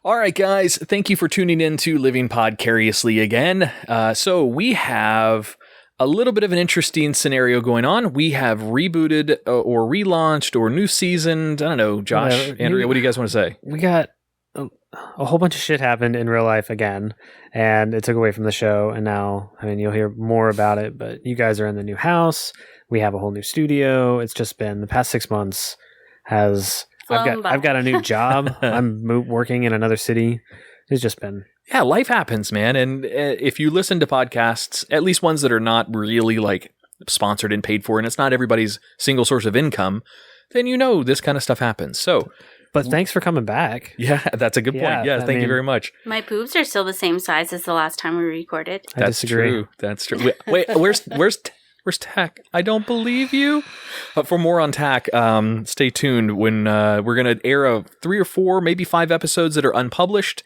All right, guys, thank you for tuning in to Living Podcariously again. So we have a little bit of an interesting scenario going on. We have rebooted or relaunched or new seasoned. I don't know, Josh, Andrea, what do you guys want to say? We got a whole bunch of shit happened in real life again, and it took away from the show. And now, I mean, you'll hear more about it, but you guys are in the new house. We have a whole new studio. It's just been the past 6 months I've got a new job. I'm working in another city. It's just been... Yeah, life happens, man. And if you listen to podcasts, at least ones that are not really like sponsored and paid for, and it's not everybody's single source of income, then you know this kind of stuff happens. So... But thanks for coming back. Yeah, that's a good point. Yeah, thank you very much. My boobs are still the same size as the last time we recorded. That's true. That's true. Wait, where's Tach? I don't believe you. But for more on Tach, stay tuned when we're going to air 3 or 4, maybe 5 episodes that are unpublished.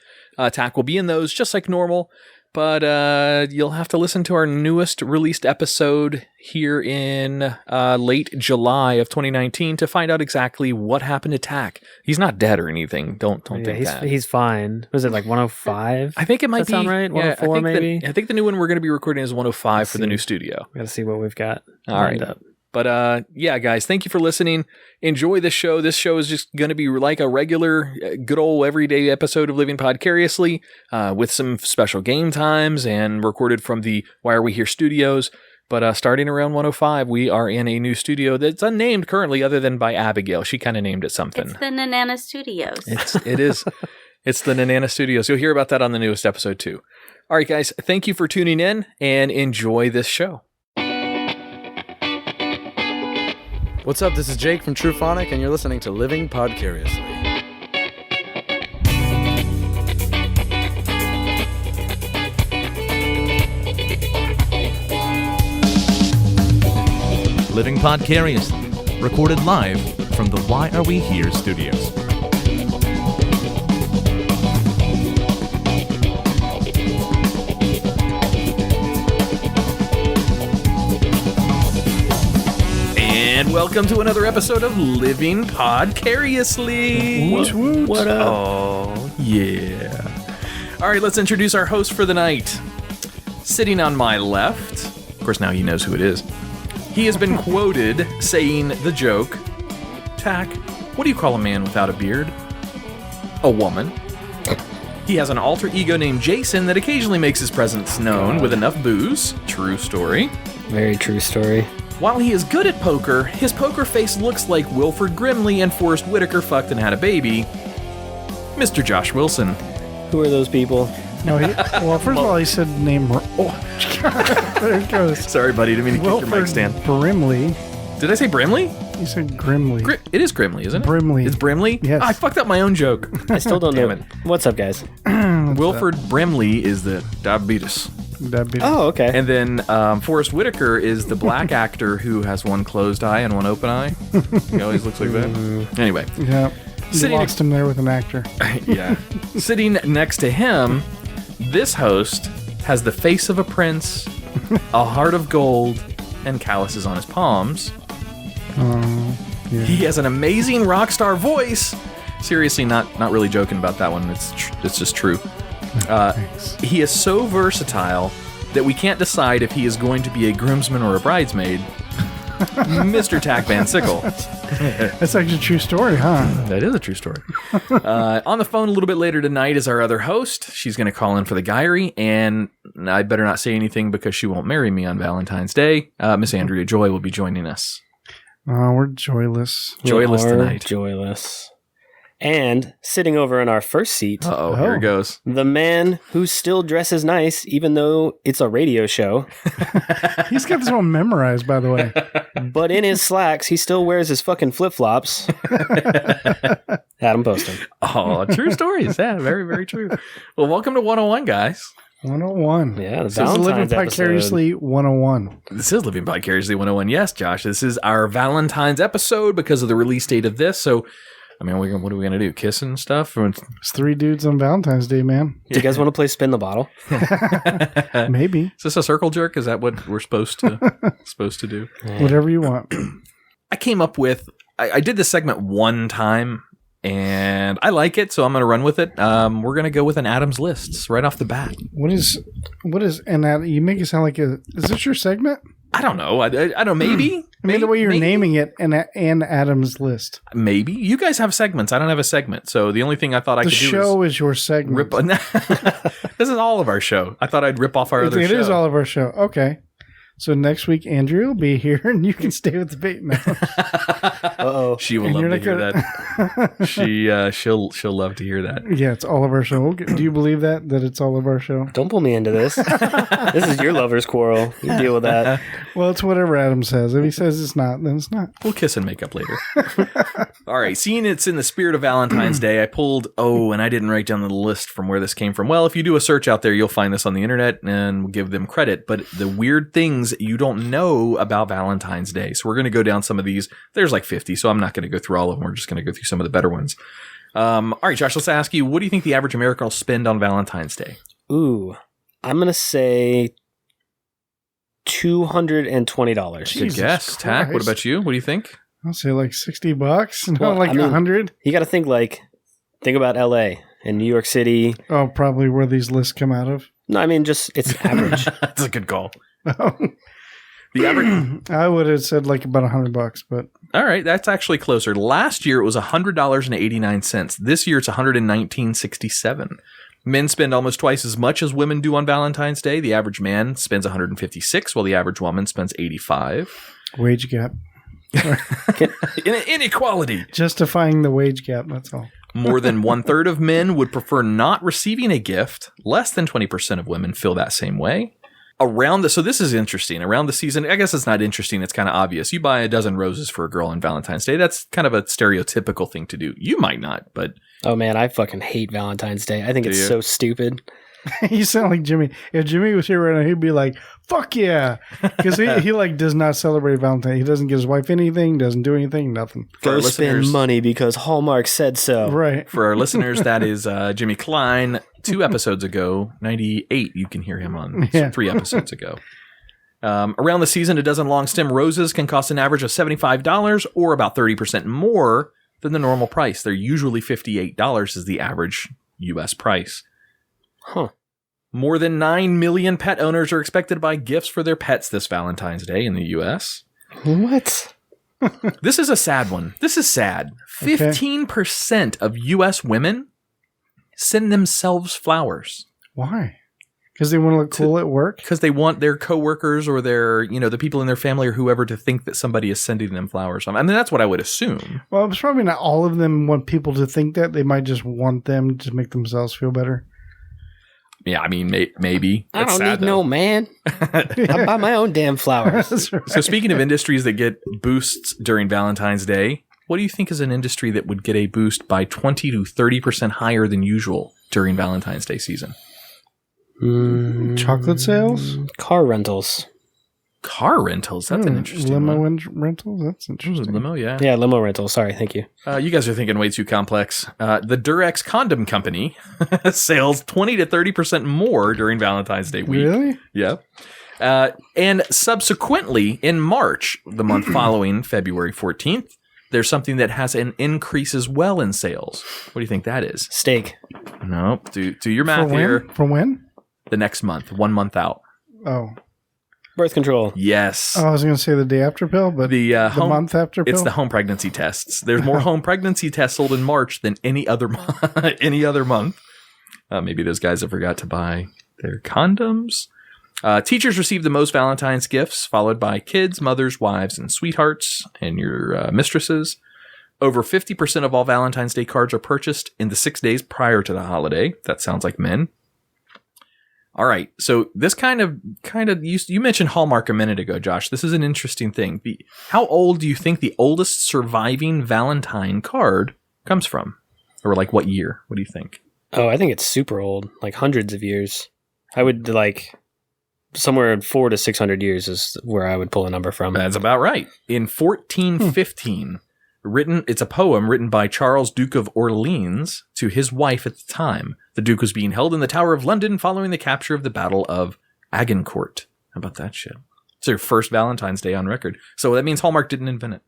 Tach will be in those just like normal. But you'll have to listen to our newest released episode here in late July of 2019 to find out exactly what happened to Tach. He's not dead or anything. Don't think that. He's fine. Was it like 105? I think it might be. Sound right? 104 maybe? I think the new one we're going to be recording is 105 for the new studio. We got to see what we've got. All right. Up. But yeah, guys, thank you for listening. Enjoy this show. This show is just going to be like a regular, good old everyday episode of Living Podcariously with some special game times and recorded from the Why Are We Here studios. But starting around 105, we are in a new studio that's unnamed currently other than by Abigail. She kind of named it something. It's the Nanana Studios. It is. It's the Nanana Studios. You'll hear about that on the newest episode too. All right, guys, thank you for tuning in and enjoy this show. What's up? This is Jake from True Phonic, and you're listening to Living Podcariously. Living Podcariously, recorded live from the Why Are We Here studios. And welcome to another episode of Living Podcariously. What up? Oh, yeah. All right, let's introduce our host for the night. Sitting on my left, of course, now he knows who it is. He has been quoted saying the joke, Tach, what do you call a man without a beard? A woman. He has an alter ego named Jason that occasionally makes his presence known with enough booze. True story. Very true story. While he is good at poker, his poker face looks like Wilford Brimley and Forrest Whitaker fucked and had a baby. Mr. Josh Wilson. Who are those people? No, well, first of all, he said name. Oh, there it goes. Sorry, buddy, didn't mean to kick your mic stand. Brimley. Did I say Brimley? You said Grimley. It is Grimley, isn't it? Brimley. It's Brimley? Yes. I fucked up my own joke. I still don't know. Damn it. What's up, guys? Wilford Brimley is the diabetes. Oh, okay. And then Forrest Whitaker is the black actor who has one closed eye and one open eye. He always looks like that. Anyway. Yeah. You lost him there with an actor. Yeah. Sitting next to him, this host has the face of a prince, a heart of gold, and calluses on his palms. Yeah. He has an amazing rock star voice. Seriously, not really joking about that one. It's just true. He is so versatile that we can't decide if he is going to be a groomsman or a bridesmaid. Mr. Tach Van Sickle. That's actually a true story, huh? That is a true story. On the phone a little bit later tonight is our other host. She's going to call in for the Guyry, and I better not say anything because she won't marry me on Valentine's Day. Miss Andrea Joy will be joining us. Oh, we're joyless. Joyless tonight. Joyless. And sitting over in our first seat, Here it goes. the man who still dresses nice, even though it's a radio show. He's got this one memorized, by the way. But in his slacks, he still wears his fucking flip-flops. Adam Poston. Oh, true stories. Yeah, very, very true. Well, welcome to 101, guys. 101. Yeah, the This is Living Valentine's Vicariously 101. This is Living Vicariously 101. Yes, Josh, this is our Valentine's episode because of the release date of this. So, I mean, what are we going to do? Kiss and stuff? It's 3 dudes on Valentine's Day, man. Do you guys want to play Spin the Bottle? Maybe. Is this a circle jerk? Is that what we're supposed to do? Whatever you want. I came up with, I did this segment one time And I like it, so I'm going to run with it. We're going to go with an Adam's Lists right off the bat. What is you make it sound like is this your segment? I don't know. I don't know. Maybe. I mean, the way you're naming it, an Adam's List. Maybe. You guys have segments. I don't have a segment. So the only thing I thought I could do The show is your segment. rip on This is all of our show. I thought I'd rip off our other show. It is all of our show. Okay. So next week, Andrea will be here, and you can stay with the bait now. Uh-oh. She will love to hear that. She'll love to hear that. Yeah, it's all of our show. Do you believe that it's all of our show? Don't pull me into this. This is your lover's quarrel. You deal with that. Well, it's whatever Adam says. If he says it's not, then it's not. We'll kiss and make up later. All right. Seeing it's in the spirit of Valentine's Day, I pulled, and I didn't write down the list from where this came from. Well, if you do a search out there, you'll find this on the internet, and we'll give them credit. But the weird things you don't know about Valentine's Day. So we're going to go down some of these. There's like 50, so I'm not going to go through all of them. We're just going to go through some of the better ones. All right, Josh, let's ask you, what do you think the average American will spend on Valentine's Day? Ooh, I'm going to say $220. Good guess. Tach, what about you? What do you think? I'll say like $60. No, Well, like 100. You got to think about LA and New York City. Oh, probably where these lists come out of. No, I mean, just it's average. That's a good call. The average. I would have said like about $100, but all right, that's actually closer. Last year it was $100.89. This year it's $119.67. Men spend almost twice as much as women do on Valentine's Day. The average man spends $156, while the average woman spends $85. Wage gap. Inequality. Justifying the wage gap, that's all. More than 1/3 of men would prefer not receiving a gift. Less than 20% of women feel that same way. So this is interesting. Around the season, I guess it's not interesting. It's kind of obvious. You buy a dozen roses for a girl on Valentine's Day. That's kind of a stereotypical thing to do. You might not, but... Oh, man, I fucking hate Valentine's Day. I think it's so stupid. You sound like Jimmy. If Jimmy was here right now, he'd be like, fuck yeah. Because he like does not celebrate Valentine. He doesn't give his wife anything, doesn't do anything, nothing. Go spend money because Hallmark said so. Right. For our listeners, that is Jimmy Klein. 2 episodes ago, 98, you can hear him on 3 episodes ago. Around the season, a dozen long stem roses can cost an average of $75 or about 30% more than the normal price. They're usually $58 is the average U.S. price. Huh. More than 9 million pet owners are expected to buy gifts for their pets this Valentine's Day in the U.S. What? This is a sad one. This is sad. 15% of U.S. women send themselves flowers. Why? Because they want to look cool at work? Because they want their coworkers or their, the people in their family or whoever to think that somebody is sending them flowers. I mean, that's what I would assume. Well, it's probably not all of them want people to think that. They might just want them to make themselves feel better. Yeah, I mean, maybe. I don't need no man. I buy my own damn flowers. Right. So speaking of industries that get boosts during Valentine's Day, what do you think is an industry that would get a boost by 20 to 30% higher than usual during Valentine's Day season? Chocolate sales? Car rentals. Car rentals? That's an interesting limo one. rentals? That's interesting. Limo, yeah. Yeah, limo rentals. Sorry, thank you. You guys are thinking way too complex. The Durex Condom Company sells 20 to 30% more during Valentine's Day week. Really? Yeah. And subsequently, in March, the month following February 14th, there's something that has an increase as well in sales. What do you think that is? Steak. No. Do your math here. For when? The next month, 1 month out. Oh. Birth control. Yes. Oh, I was going to say the day after pill, but the month after pill? It's the home pregnancy tests. There's more home pregnancy tests sold in March than any other month. Maybe those guys have forgot to buy their condoms. Teachers receive the most Valentine's gifts, followed by kids, mothers, wives, and sweethearts, and your mistresses. Over 50% of all Valentine's Day cards are purchased in the 6 days prior to the holiday. That sounds like men. All right, so this kind of you mentioned Hallmark a minute ago, Josh. This is an interesting thing. How old do you think the oldest surviving Valentine card comes from? Or like what year? What do you think? Oh, I think it's super old, like hundreds of years. I would like somewhere 400 to 600 years is where I would pull a number from. That's about right. In 1415, it's a poem written by Charles, Duke of Orleans, to his wife at the time. The Duke was being held in the Tower of London following the capture of the Battle of Agincourt. How about that shit? It's their first Valentine's Day on record. So that means Hallmark didn't invent it.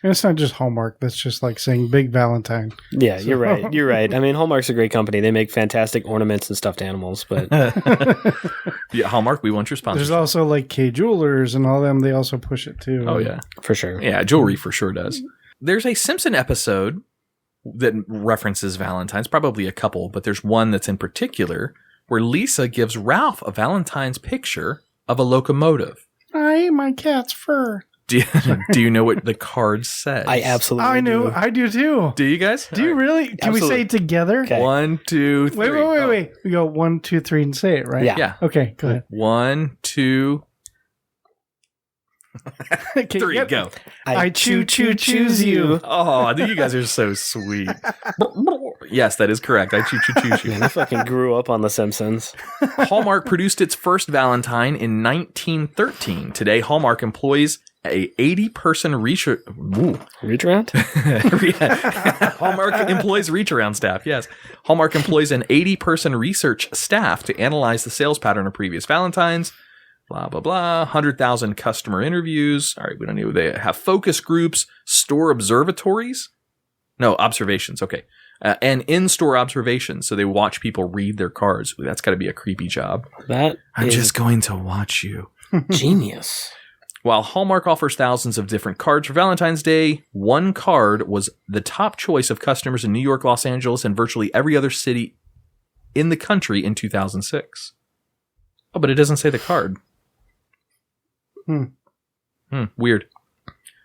And it's not just Hallmark. That's just like saying Big Valentine. Yeah, you're right. You're right. I mean, Hallmark's a great company. They make fantastic ornaments and stuffed animals, but Yeah, Hallmark, we want your sponsor. There's also like K Jewelers and all them. They also push it too. Oh, yeah. for sure. Yeah, jewelry for sure does. There's a Simpson episode that references Valentine's, probably a couple, but there's one that's in particular where Lisa gives Ralph a Valentine's picture of a locomotive. I ate my cat's fur. Do you know what the card says? I absolutely I know. do. I do too. Do you guys? Do you really? Can we say it together? Okay. 1, 2, 3. Wait. We go 1, 2, 3 and say it, right? Yeah. Yeah. Okay, go ahead. 1, 2, Okay, 3, yep. go. I choose you. Oh, you guys are so sweet. Yes, that is correct. I choose you. Man, I fucking grew up on The Simpsons. Hallmark produced its first Valentine in 1913. Today, Hallmark employs a 80-person Reach around? Hallmark employs reach-around staff, yes. Hallmark employs an 80-person research staff to analyze the sales pattern of previous Valentines. Blah, blah, blah. 100,000 customer interviews. All right, we don't know. They have focus groups, store observatories. No, observations. Okay. And in-store observations. So they watch people read their cards. Ooh, that's got to be a creepy job. That I'm is just going to watch you. genius. While Hallmark offers thousands of different cards for Valentine's Day, one card was the top choice of customers in New York, Los Angeles, and virtually every other city in the country in 2006. Oh, but it doesn't say the card. Weird.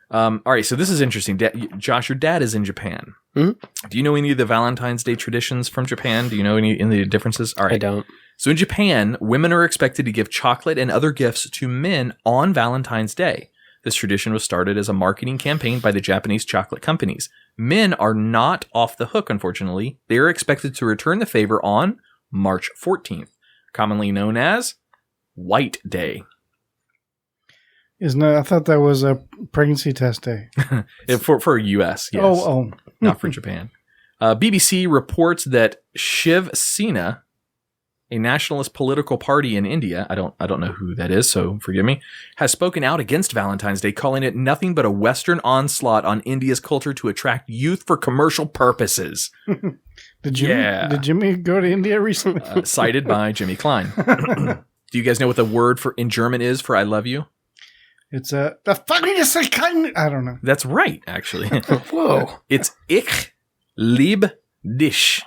All right, so this is interesting. Josh, your dad is in Japan. Mm-hmm. Do you know any of the Valentine's Day traditions from Japan? Do you know any of the differences? All right. I don't. So in Japan, women are expected to give chocolate and other gifts to men on Valentine's Day. This tradition was started as a marketing campaign by the Japanese chocolate companies. Men are not off the hook, unfortunately. They are expected to return the favor on March 14th, commonly known as White Day. I thought that was a pregnancy test day. For US, yes. Oh. Not for Japan. BBC reports that Shiv Sena, a nationalist political party in India, I don't know who that is, so forgive me, has spoken out against Valentine's Day, calling it nothing but a Western onslaught on India's culture to attract youth for commercial purposes. Did Jimmy go to India recently? Cited by Jimmy Klein. Do you guys know what the word in German is for I love you? It's the fucking I don't know. That's right, actually. Whoa. It's Ich lieb dich.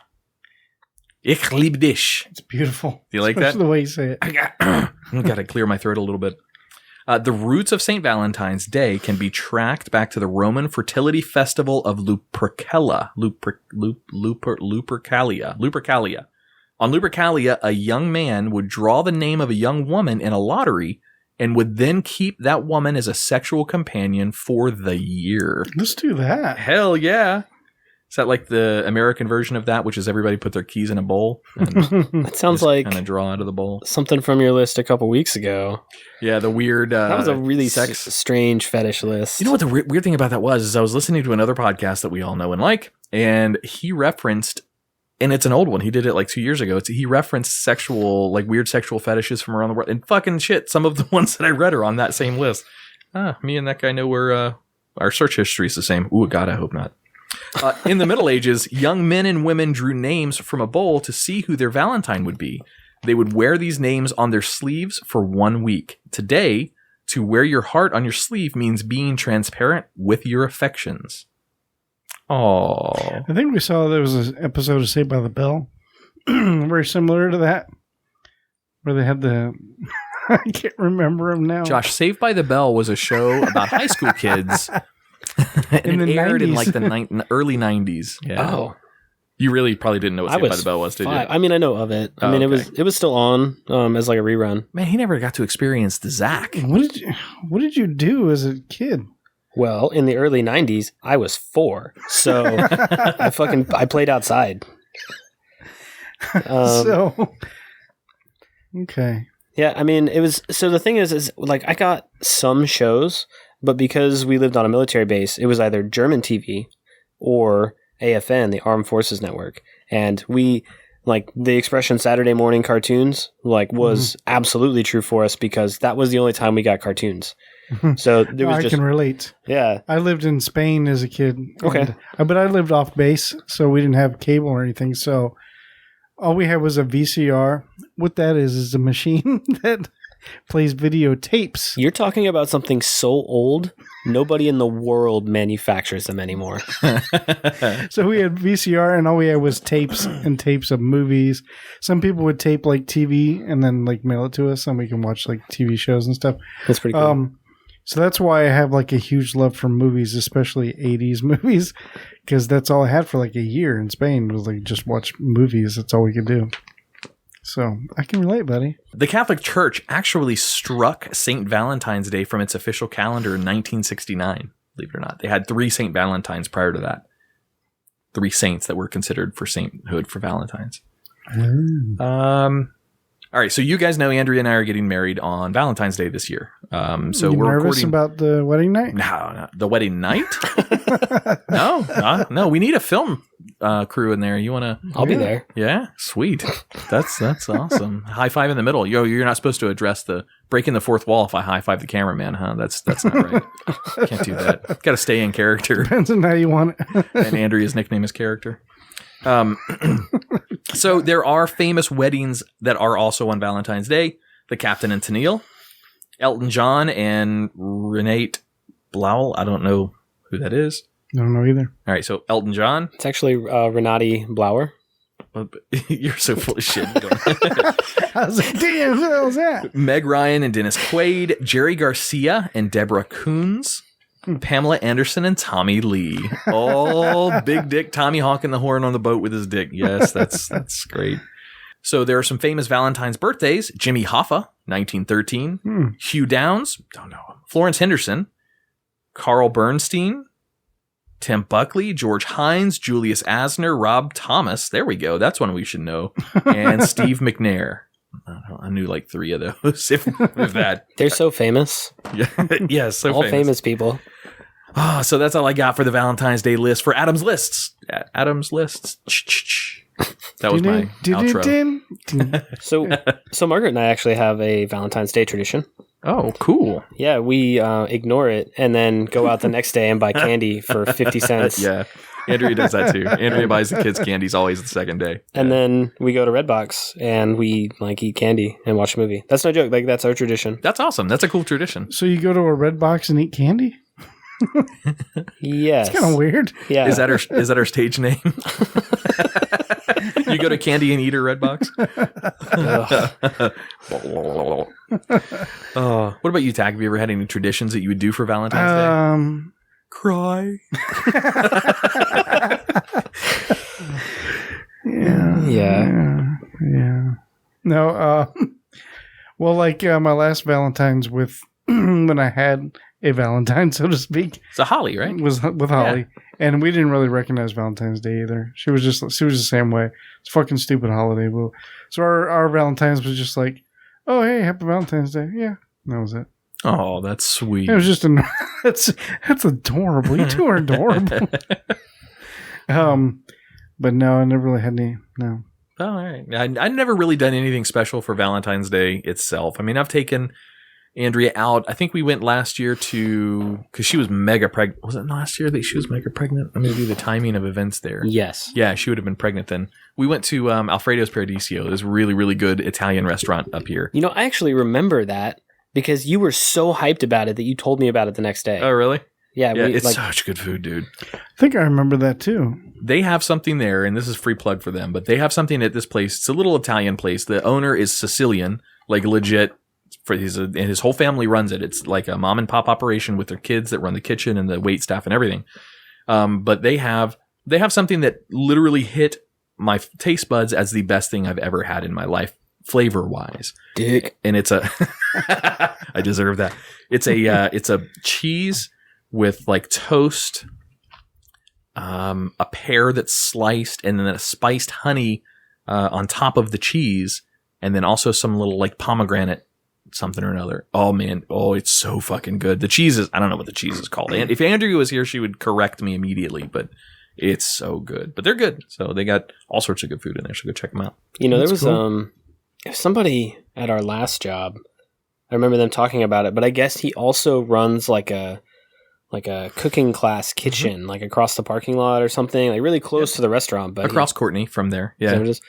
Ich lieb dich. It's beautiful. Do you like Especially that? the way you say it. I got to clear my throat a little bit. The roots of St. Valentine's Day can be tracked back to the Roman fertility festival of Lupercalia. Lupercalia. On Lupercalia, a young man would draw the name of a young woman in a lottery and would then keep that woman as a sexual companion for the year. Let's do that. Hell yeah. Is that like the American version of that, which is everybody put their keys in a bowl and That sounds like kind of draw out of the bowl? something from your list a couple weeks ago. Yeah, the weird That was a really sex. strange fetish list. You know what the weird thing about that was is I was listening to another podcast that we all know and like, and he referenced, and it's an old one. He did it like 2 years ago. He referenced weird sexual fetishes from around the world. And fucking shit, some of the ones that I read are on that same list. Me and that guy know where our search history is the same. Ooh, God, I hope not. In the Middle Ages, young men and women drew names from a bowl to see who their Valentine would be. They would wear these names on their sleeves for 1 week. Today, to wear your heart on your sleeve means being transparent with your affections. Oh, I think we saw there was an episode of Saved by the Bell, very similar to that, where they had the I can't remember them now. Josh, Saved by the Bell was a show about high school kids. And it aired 90s. in like the early 90s. Yeah. Oh, You really probably didn't know what I Saved by was the Bell was, did you? 5. I mean, I know of it. I Oh, mean, okay. it was still on as like a rerun. Man, he never got to experience the Zach. What did you do as a kid? Well, in the early 90s, I was 4. So I played outside. Okay. Yeah, I mean, it was, so the thing is like I got some shows, but because we lived on a military base, it was either German TV or AFN, the Armed Forces Network. And we, like, the expression Saturday morning cartoons, like, was absolutely true for us because that was the only time we got cartoons. So there was I just can relate. yeah. I lived in Spain as a kid. Okay. But I lived off base, so we didn't have cable or anything. So all we had was a VCR. What that is a machine that plays videotapes. You're talking about something so old, nobody in the world manufactures them anymore. So we had VCR, and all we had was tapes and tapes of movies. Some people would tape like TV and then like mail it to us, and we can watch like TV shows and stuff. That's pretty cool. So that's why I have like a huge love for movies, especially 80s movies, because that's all I had for like a year in Spain was like just watch movies. That's all we could do. So I can relate, buddy. The Catholic Church actually struck St. Valentine's Day from its official calendar in 1969, believe it or not. They had 3 St. Valentines prior to that. 3 saints that were considered for sainthood for Valentine's. All right, so you guys know Andrea and I are getting married on Valentine's Day this year. So You we're nervous recording about the wedding night? No, the wedding night. No. We need a film crew in there. You want to? I'll be there. Yeah, sweet. That's awesome. High five in the middle. You're not supposed to address the breaking the fourth wall if I high five the cameraman, huh? That's not right. Can't do that. Got to stay in character. Depends on how you want it. And Andrea's nickname is character. So there are famous weddings that are also on Valentine's Day. The Captain and Tennille, Elton John and Renate Blowell. I don't know who that is. I don't know either. All right, so Elton John. It's actually Renati Blauer. You're so full of shit. I was like, damn, who the hell is that? Meg Ryan and Dennis Quaid, Jerry Garcia and Deborah Coons, Pamela Anderson and Tommy Lee. Oh, big dick Tommy hawking the horn on the boat with his dick. Yes, that's great. So there are some famous Valentine's birthdays. Jimmy Hoffa, 1913. Hugh Downs, don't know him. Florence Henderson. Carl Bernstein. Tim Buckley, George Hines, Julius Asner, Rob Thomas. There we go. That's one we should know. And Steve McNair. I knew like 3 of those. If that. They're so famous. Yeah. Yes. So all famous people. Oh, so that's all I got for the Valentine's Day list for Adam's Lists. Adam's Lists. That was my outro. So Margaret and I actually have a Valentine's Day tradition. Oh, cool. Yeah, we ignore it and then go out the next day and buy candy for 50 cents. Yeah, Andrea does that too. Andrea buys the kids candies always the second day. And then we go to Redbox and we like eat candy and watch a movie. That's no joke. Like that's our tradition. That's awesome. That's a cool tradition. So you go to a red box and eat candy? Yes. It's kind of weird. Yeah. Is that our stage name? You go to Candy and Eater Redbox? What about you, Tach? Have you ever had any traditions that you would do for Valentine's Day? Cry. Yeah. No, well, like my last Valentine's with when I had a Valentine, so to speak. It's a Holly, right? Was with Holly. Yeah. And we didn't really recognize Valentine's Day either. She was the same way. It's a fucking stupid holiday. So our Valentine's was just like, oh, hey, happy Valentine's Day. Yeah. That was it. Oh, that's sweet. It was just that's adorable. You two are adorable. But no, I never really had any. No. Oh, all right. I never really done anything special for Valentine's Day itself. I mean, I've taken Andrea out. I think we went last year because she was mega pregnant. Was it last year that she was mega pregnant? I'm going to do the timing of events there. Yes. Yeah, she would have been pregnant then. We went to Alfredo's Paradiso, this really, really good Italian restaurant up here. You know, I actually remember that because you were so hyped about it that you told me about it the next day. Oh, really? Yeah. It's such good food, dude. I think I remember that too. They have something there, and this is free plug for them, but they have something at this place. It's a little Italian place. The owner is Sicilian, like legit. And his whole family runs it. It's like a mom and pop operation with their kids that run the kitchen and the wait staff and everything. But they have something that literally hit my taste buds as the best thing I've ever had in my life, flavor wise. Dick. And it's a, I deserve that. It's a cheese with like toast, a pear that's sliced, and then a spiced honey on top of the cheese, and then also some little like pomegranate something or another. Oh man, it's so fucking good. The cheese is, I don't know what the cheese is called. And if Andrea was here, she would correct me immediately, but it's so good. But they're good. So they got all sorts of good food in there. So go check them out. You know, there was somebody at our last job I remember them talking about it, but I guess he also runs like a cooking class kitchen, like across the parking lot or something, like really close to the restaurant. But across Courtney from there. Yeah. So it is-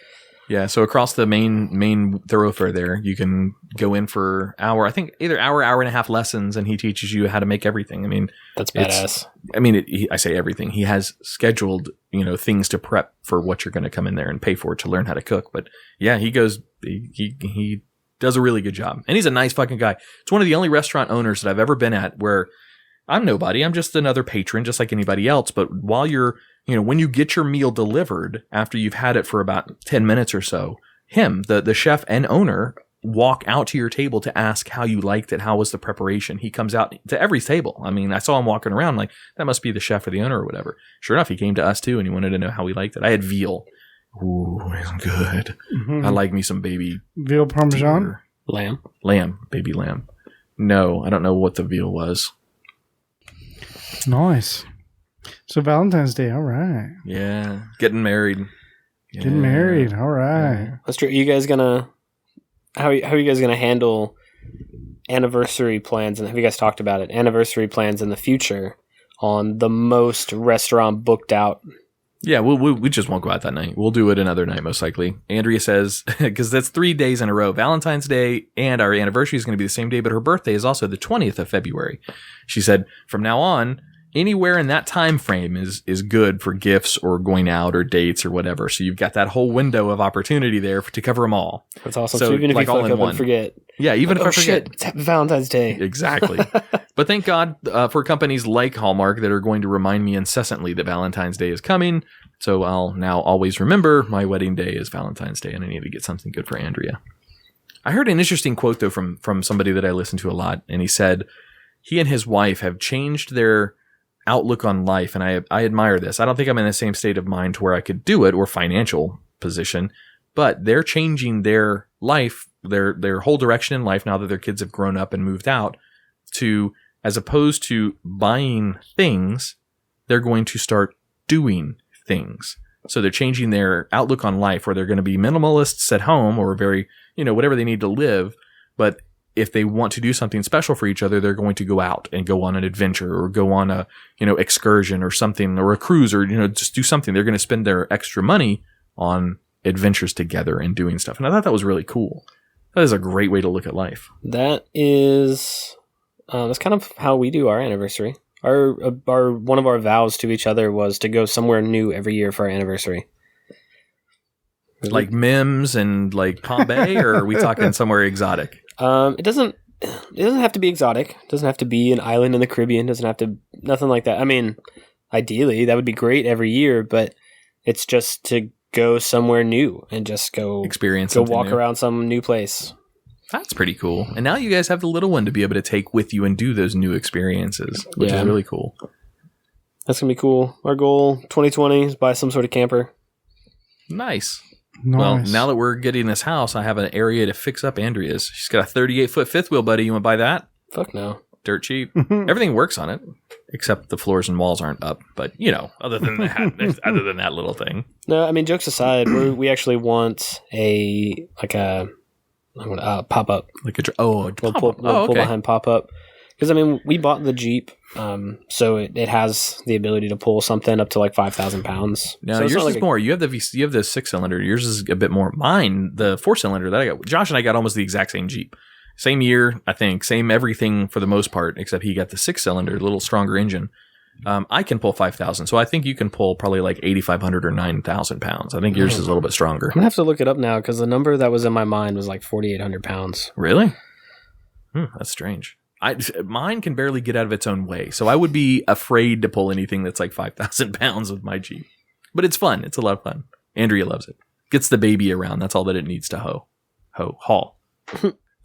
Yeah, so across the main thoroughfare there, you can go in for hour and a half lessons, and he teaches you how to make everything. I mean, that's badass. I say everything. He has scheduled, things to prep for what you're going to come in there and pay for to learn how to cook. But yeah, he does a really good job, and he's a nice fucking guy. It's one of the only restaurant owners that I've ever been at where I'm nobody. I'm just another patron, just like anybody else. But while you're when you get your meal delivered after you've had it for about 10 minutes or so, the chef and owner, walk out to your table to ask how you liked it. How was the preparation? He comes out to every table. I mean, I saw him walking around like, that must be the chef or the owner or whatever. Sure enough, he came to us too, and he wanted to know how we liked it. I had veal. Ooh, it's good. Mm-hmm. I like me some baby veal parmesan? Lamb, baby lamb. No, I don't know what the veal was. Nice. So Valentine's Day, all right. Yeah, getting married. Yeah. Getting married, all right. Yeah. That's true. Are you guys gonna? How are you guys gonna handle anniversary plans? And have you guys talked about it? Anniversary plans in the future on the most restaurant booked out. Yeah, we just won't go out that night. We'll do it another night, most likely. Andrea says, because that's 3 days in a row. Valentine's Day and our anniversary is going to be the same day, but her birthday is also the 20th of February. She said, from now on, anywhere in that time frame is good for gifts or going out or dates or whatever. So you've got that whole window of opportunity there to cover them all. That's awesome. So even if you fuck up and forget. Yeah, even if I forget. Shit, it's Valentine's Day. Exactly. But thank God for companies like Hallmark that are going to remind me incessantly that Valentine's Day is coming. So I'll now always remember my wedding day is Valentine's Day, and I need to get something good for Andrea. I heard an interesting quote, though, from somebody that I listen to a lot, and he said he and his wife have changed their outlook on life, and I admire this. I don't think I'm in the same state of mind to where I could do it or financial position, but they're changing their life, their whole direction in life now that their kids have grown up and moved out, to, as opposed to buying things, they're going to start doing things. So they're changing their outlook on life, where they're going to be minimalists at home or very, whatever they need to live. But if they want to do something special for each other, they're going to go out and go on an adventure or go on a, excursion or something, or a cruise, or, just do something. They're going to spend their extra money on adventures together and doing stuff. And I thought that was really cool. That is a great way to look at life. That is, that's kind of how we do our anniversary. Our one of our vows to each other was to go somewhere new every year for our anniversary. Like Mims and like Palm Bay, or are we talking somewhere exotic? It doesn't have to be exotic. It doesn't have to be an island in the Caribbean. It doesn't have to, nothing like that. I mean, ideally that would be great every year, but it's just to go somewhere new and just go walk around some new place. That's pretty cool. And now you guys have the little one to be able to take with you and do those new experiences, which is really cool. That's going to be cool. Our goal 2020 is buy some sort of camper. Nice. Well, now that we're getting this house, I have an area to fix up Andrea's. She's got a 38-foot fifth wheel, buddy. You want to buy that? Fuck no. Dirt cheap. Everything works on it, except the floors and walls aren't up. But, other than that little thing. No, I mean, jokes aside, we actually want a pop-up. Like we'll pull behind pop-up. Because, I mean, we bought the Jeep, so it has the ability to pull something up to like 5,000 pounds. No, so yours is more. You have the 6-cylinder. Yours is a bit more. Mine, the 4-cylinder that I got. Josh and I got almost the exact same Jeep. Same year, I think. Same everything for the most part, except he got the 6-cylinder, a little stronger engine. I can pull 5,000, so I think you can pull probably like 8,500 or 9,000 pounds. I think yours is a little bit stronger. I'm going to have to look it up now, because the number that was in my mind was like 4,800 pounds. Really? That's strange. Mine can barely get out of its own way, so I would be afraid to pull anything that's like 5,000 pounds with my Jeep. But it's fun. It's a lot of fun. Andrea loves it. Gets the baby around. That's all that it needs to haul.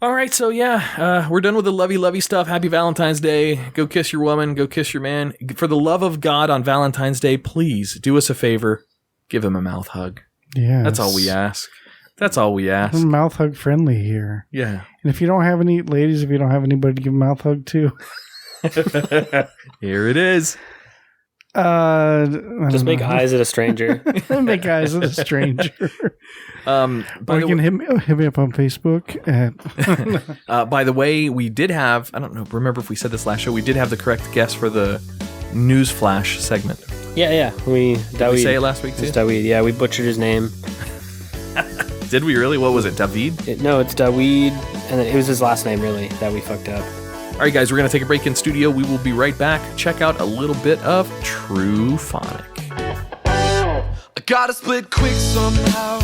All right, so we're done with the lovey stuff. Happy Valentine's Day. Go kiss your woman. Go kiss your man. For the love of God, on Valentine's Day, please do us a favor. Give him a mouth hug. Yeah, that's all we ask. That's all we ask. We're mouth hug friendly here. Yeah. And if you don't have any ladies, if you don't have anybody to give a mouth hug to, here it is. Just make eyes at a stranger. Make eyes at a stranger. Or you can hit me up on Facebook. By the way, we did have, I don't know, remember if we said this last show, we did have the correct guess for the news flash segment. Yeah. Did we say it last week too? It's Daweed. Yeah, we butchered his name. Did we really? What was it, David? No, it's Daweed, and then it was his last name, really, that we fucked up. All right, guys, we're going to take a break in studio. We will be right back. Check out a little bit of True Phonic. I gotta split quick somehow,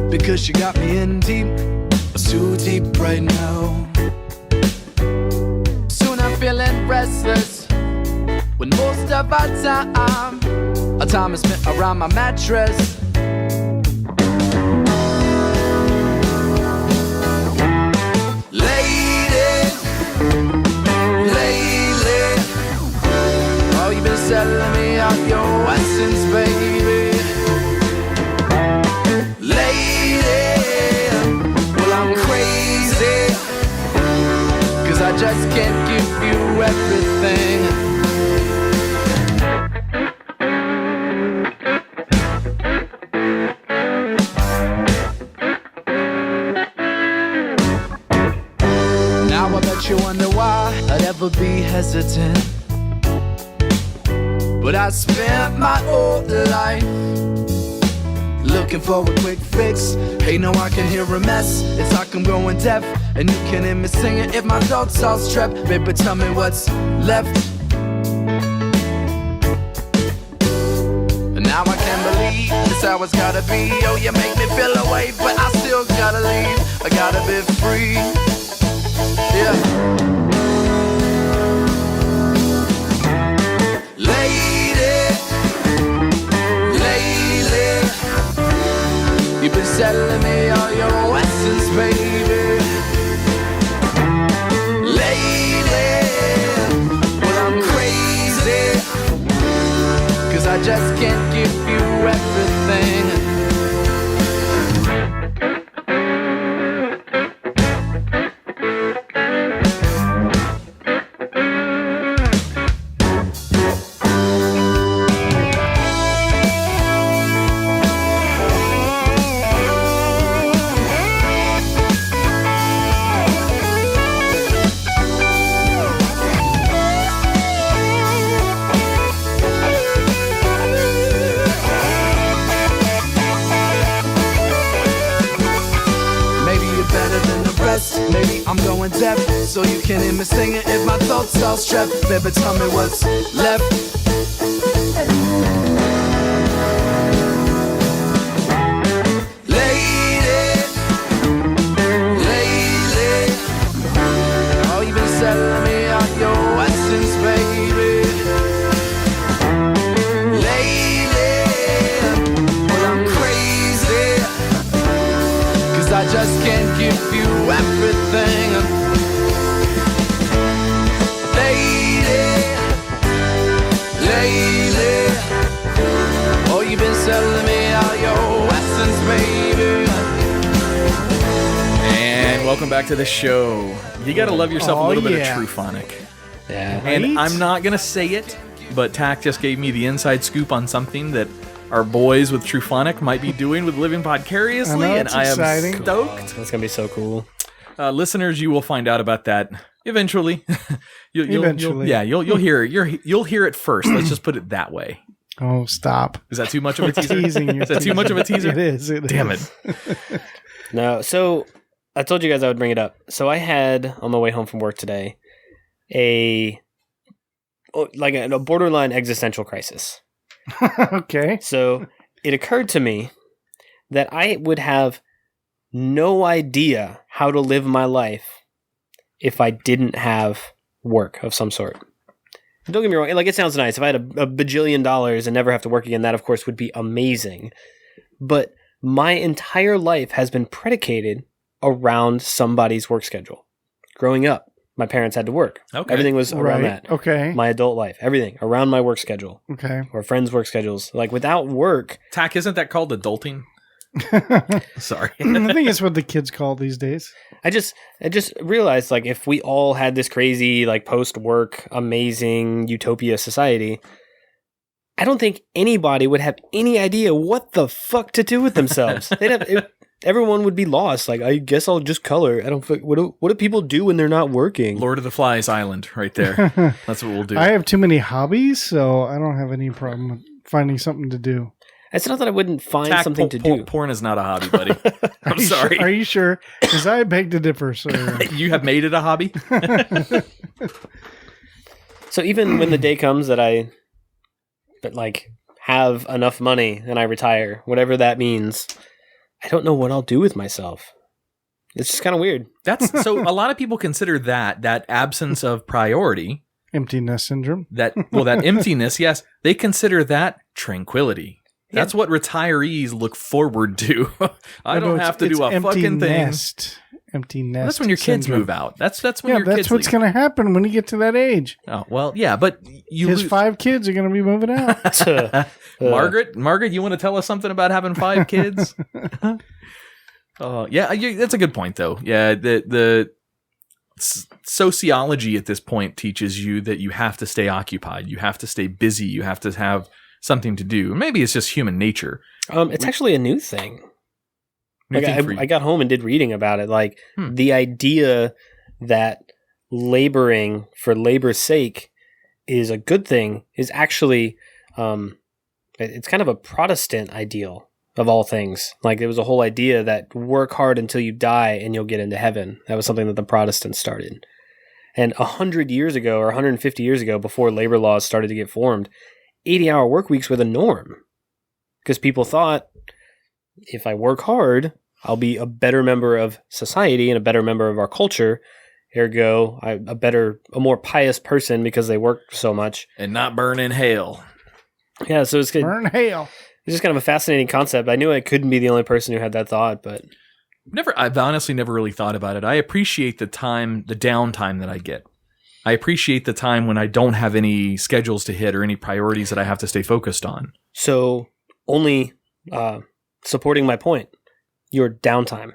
because you got me in deep, too deep right now. Soon I'm feeling restless, when most of our time is spent around my mattress. Telling me out your essence, baby. Lady, well, I'm crazy, 'cause I just can't give you everything. Now I bet you wonder why I'd ever be hesitant, but I spent my whole life looking for a quick fix. Hey, no, I can hear a mess. It's like I'm going deaf, and you can hear me singing if my thoughts all strapped. Baby, tell me what's left. And now I can't believe this how it's gotta be. Oh, you make me feel away, but I still gotta leave. I gotta be free. Yeah. You've been selling me all your essence, baby. Lady, well, I'm crazy, 'cause I just can't give you everything. Maybe I'm going deaf, so you can hear me singing if my thoughts all strapped. Baby, tell me what's left. Lady, oh, you've been selling me out your essence, baby. Lady, well, I'm crazy, 'cause I just can't give you everything. Lady, oh, you've been selling me all your essence, baby. And welcome back to the show. You got to love yourself a little bit of True Phonic. Yeah. And I'm not going to say it, but Tach just gave me the inside scoop on something that our boys with True Phonic might be doing with Living Vicariously, and I am exciting. stoked. That's gonna be so cool. Listeners, you will find out about that eventually. Eventually. You'll hear it first. Let's just put it that way. Oh, stop. Is that too much of a teaser? Teasing. Is that too much of a teaser? It is. Damn it. No, so I told you guys I would bring it up. So I had on the way home from work today a borderline existential crisis. Okay. So it occurred to me that I would have no idea how to live my life if I didn't have work of some sort. Don't get me wrong, like, it sounds nice. If I had a bajillion dollars and never have to work again, that of course would be amazing. But my entire life has been predicated around somebody's work schedule. Growing up, my parents had to work. Okay. Everything was around that. Okay. My adult life, everything around my work schedule. Okay. Or friends' work schedules. Like, without work... Tach, isn't that called adulting? Sorry. I think it's what the kids call it these days. I just realized, like, if we all had this crazy, like, post-work, amazing utopia society, I don't think anybody would have any idea what the fuck to do with themselves. Everyone would be lost. Like, I guess I'll just color. What do people do when they're not working? Lord of the Flies Island, right there. That's what we'll do. I have too many hobbies, so I don't have any problem with finding something to do. It's not that I wouldn't find something to do. Porn is not a hobby, buddy. I'm sorry. Are you sure? Because I beg to differ, sir. You have made it a hobby? So even when the day comes that have enough money and I retire, whatever that means, I don't know what I'll do with myself. It's just kind of weird. So a lot of people consider that absence of priority, Empty nest syndrome. that emptiness, yes, they consider that tranquility. That's what retirees look forward to. I don't have to do a fucking thing. Empty nest. That's when your kids syndrome. move out. That's when your kids that's what's going to happen when you get to that age. Oh, well, yeah, but his 5 kids are going to be moving out. Margaret, you want to tell us something about having 5 kids? That's a good point, though. Yeah, the sociology at this point teaches you that you have to stay occupied. You have to stay busy. You have to have something to do. Maybe it's just human nature. It's actually a new thing. I got home and did reading about it. Like, the idea that laboring for labor's sake is a good thing is actually, it's kind of a Protestant ideal of all things. Like, there was a whole idea that work hard until you die and you'll get into heaven. That was something that the Protestants started. And 100 years ago or 150 years ago, before labor laws started to get formed, 80-hour work weeks were the norm. Because people thought, if I work hard, I'll be a better member of society and a better member of our culture. Ergo, a more pious person because they work so much. And not burn in hail. Yeah, so it's good. Burn hail. It's just kind of a fascinating concept. I knew I couldn't be the only person who had that thought, but I've honestly never really thought about it. I appreciate the downtime that I get. I appreciate the time when I don't have any schedules to hit or any priorities that I have to stay focused on. So, only supporting my point, your downtime.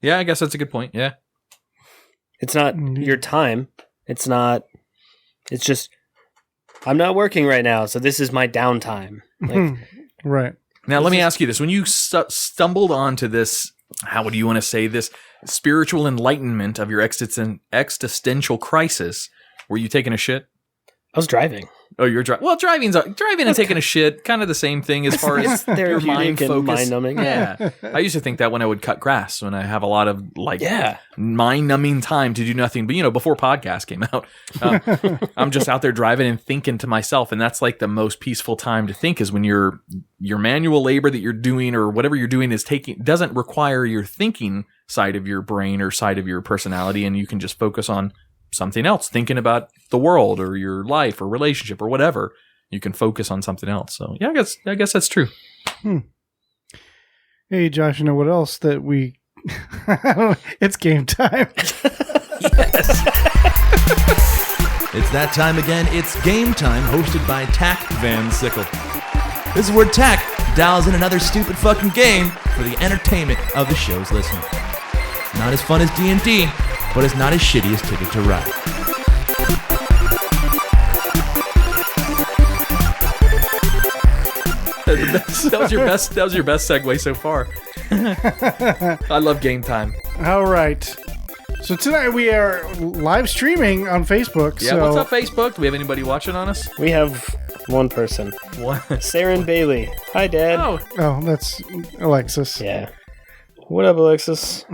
Yeah, I guess that's a good point. Yeah. It's not your time. It's just, I'm not working right now, so this is my downtime. Like, right. Now, let me ask you this. When you stumbled onto this, how would you want to say this, spiritual enlightenment of your existential crisis, were you taking a shit? I was driving. Oh, you're driving. Well, driving and taking a shit, kind of the same thing as far as your mind focus. Mind-numbing. Yeah. I used to think that when I would cut grass, when I have a lot of mind-numbing time to do nothing. But, before podcast came out, I'm just out there driving and thinking to myself. And that's like the most peaceful time to think is when your manual labor that you're doing or whatever you're doing doesn't require your thinking side of your brain or side of your personality. And you can just focus on something else, thinking about the world or your life or relationship or whatever. You can focus on something else. So yeah, I guess that's true. Hey, Josh, you know what else that we? It's game time. Yes. It's that time again. It's Game Time, hosted by Tach Van Sickle. This is where Tach dials in another stupid fucking game for the entertainment of the show's listener. Not as fun as D&D, but it's not as shitty as Ticket to Ride. That was your best segue so far. I love Game Time. All right. So tonight we are live streaming on Facebook. Yeah, what's up, Facebook? Do we have anybody watching on us? We have one person. What? Saren Bailey. Hi, Dad. Oh, that's Alexis. Yeah. What up, Alexis?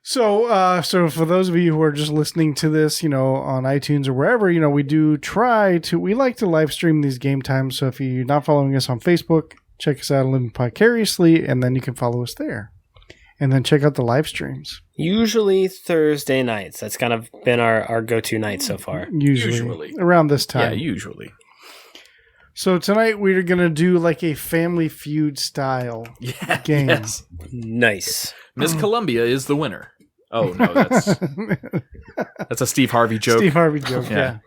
So for those of you who are just listening to this, on iTunes or wherever, we like to live stream these game times. So if you're not following us on Facebook, check us out on Living Vicariously, and then you can follow us there. And then check out the live streams. Usually Thursday nights. That's kind of been our go-to night so far. Usually. Around this time. Yeah, usually. So tonight we're going to do like a Family Feud style game. Yes. Nice. Miss Columbia is the winner. Oh, no, that's a Steve Harvey joke. Steve Harvey joke, yeah.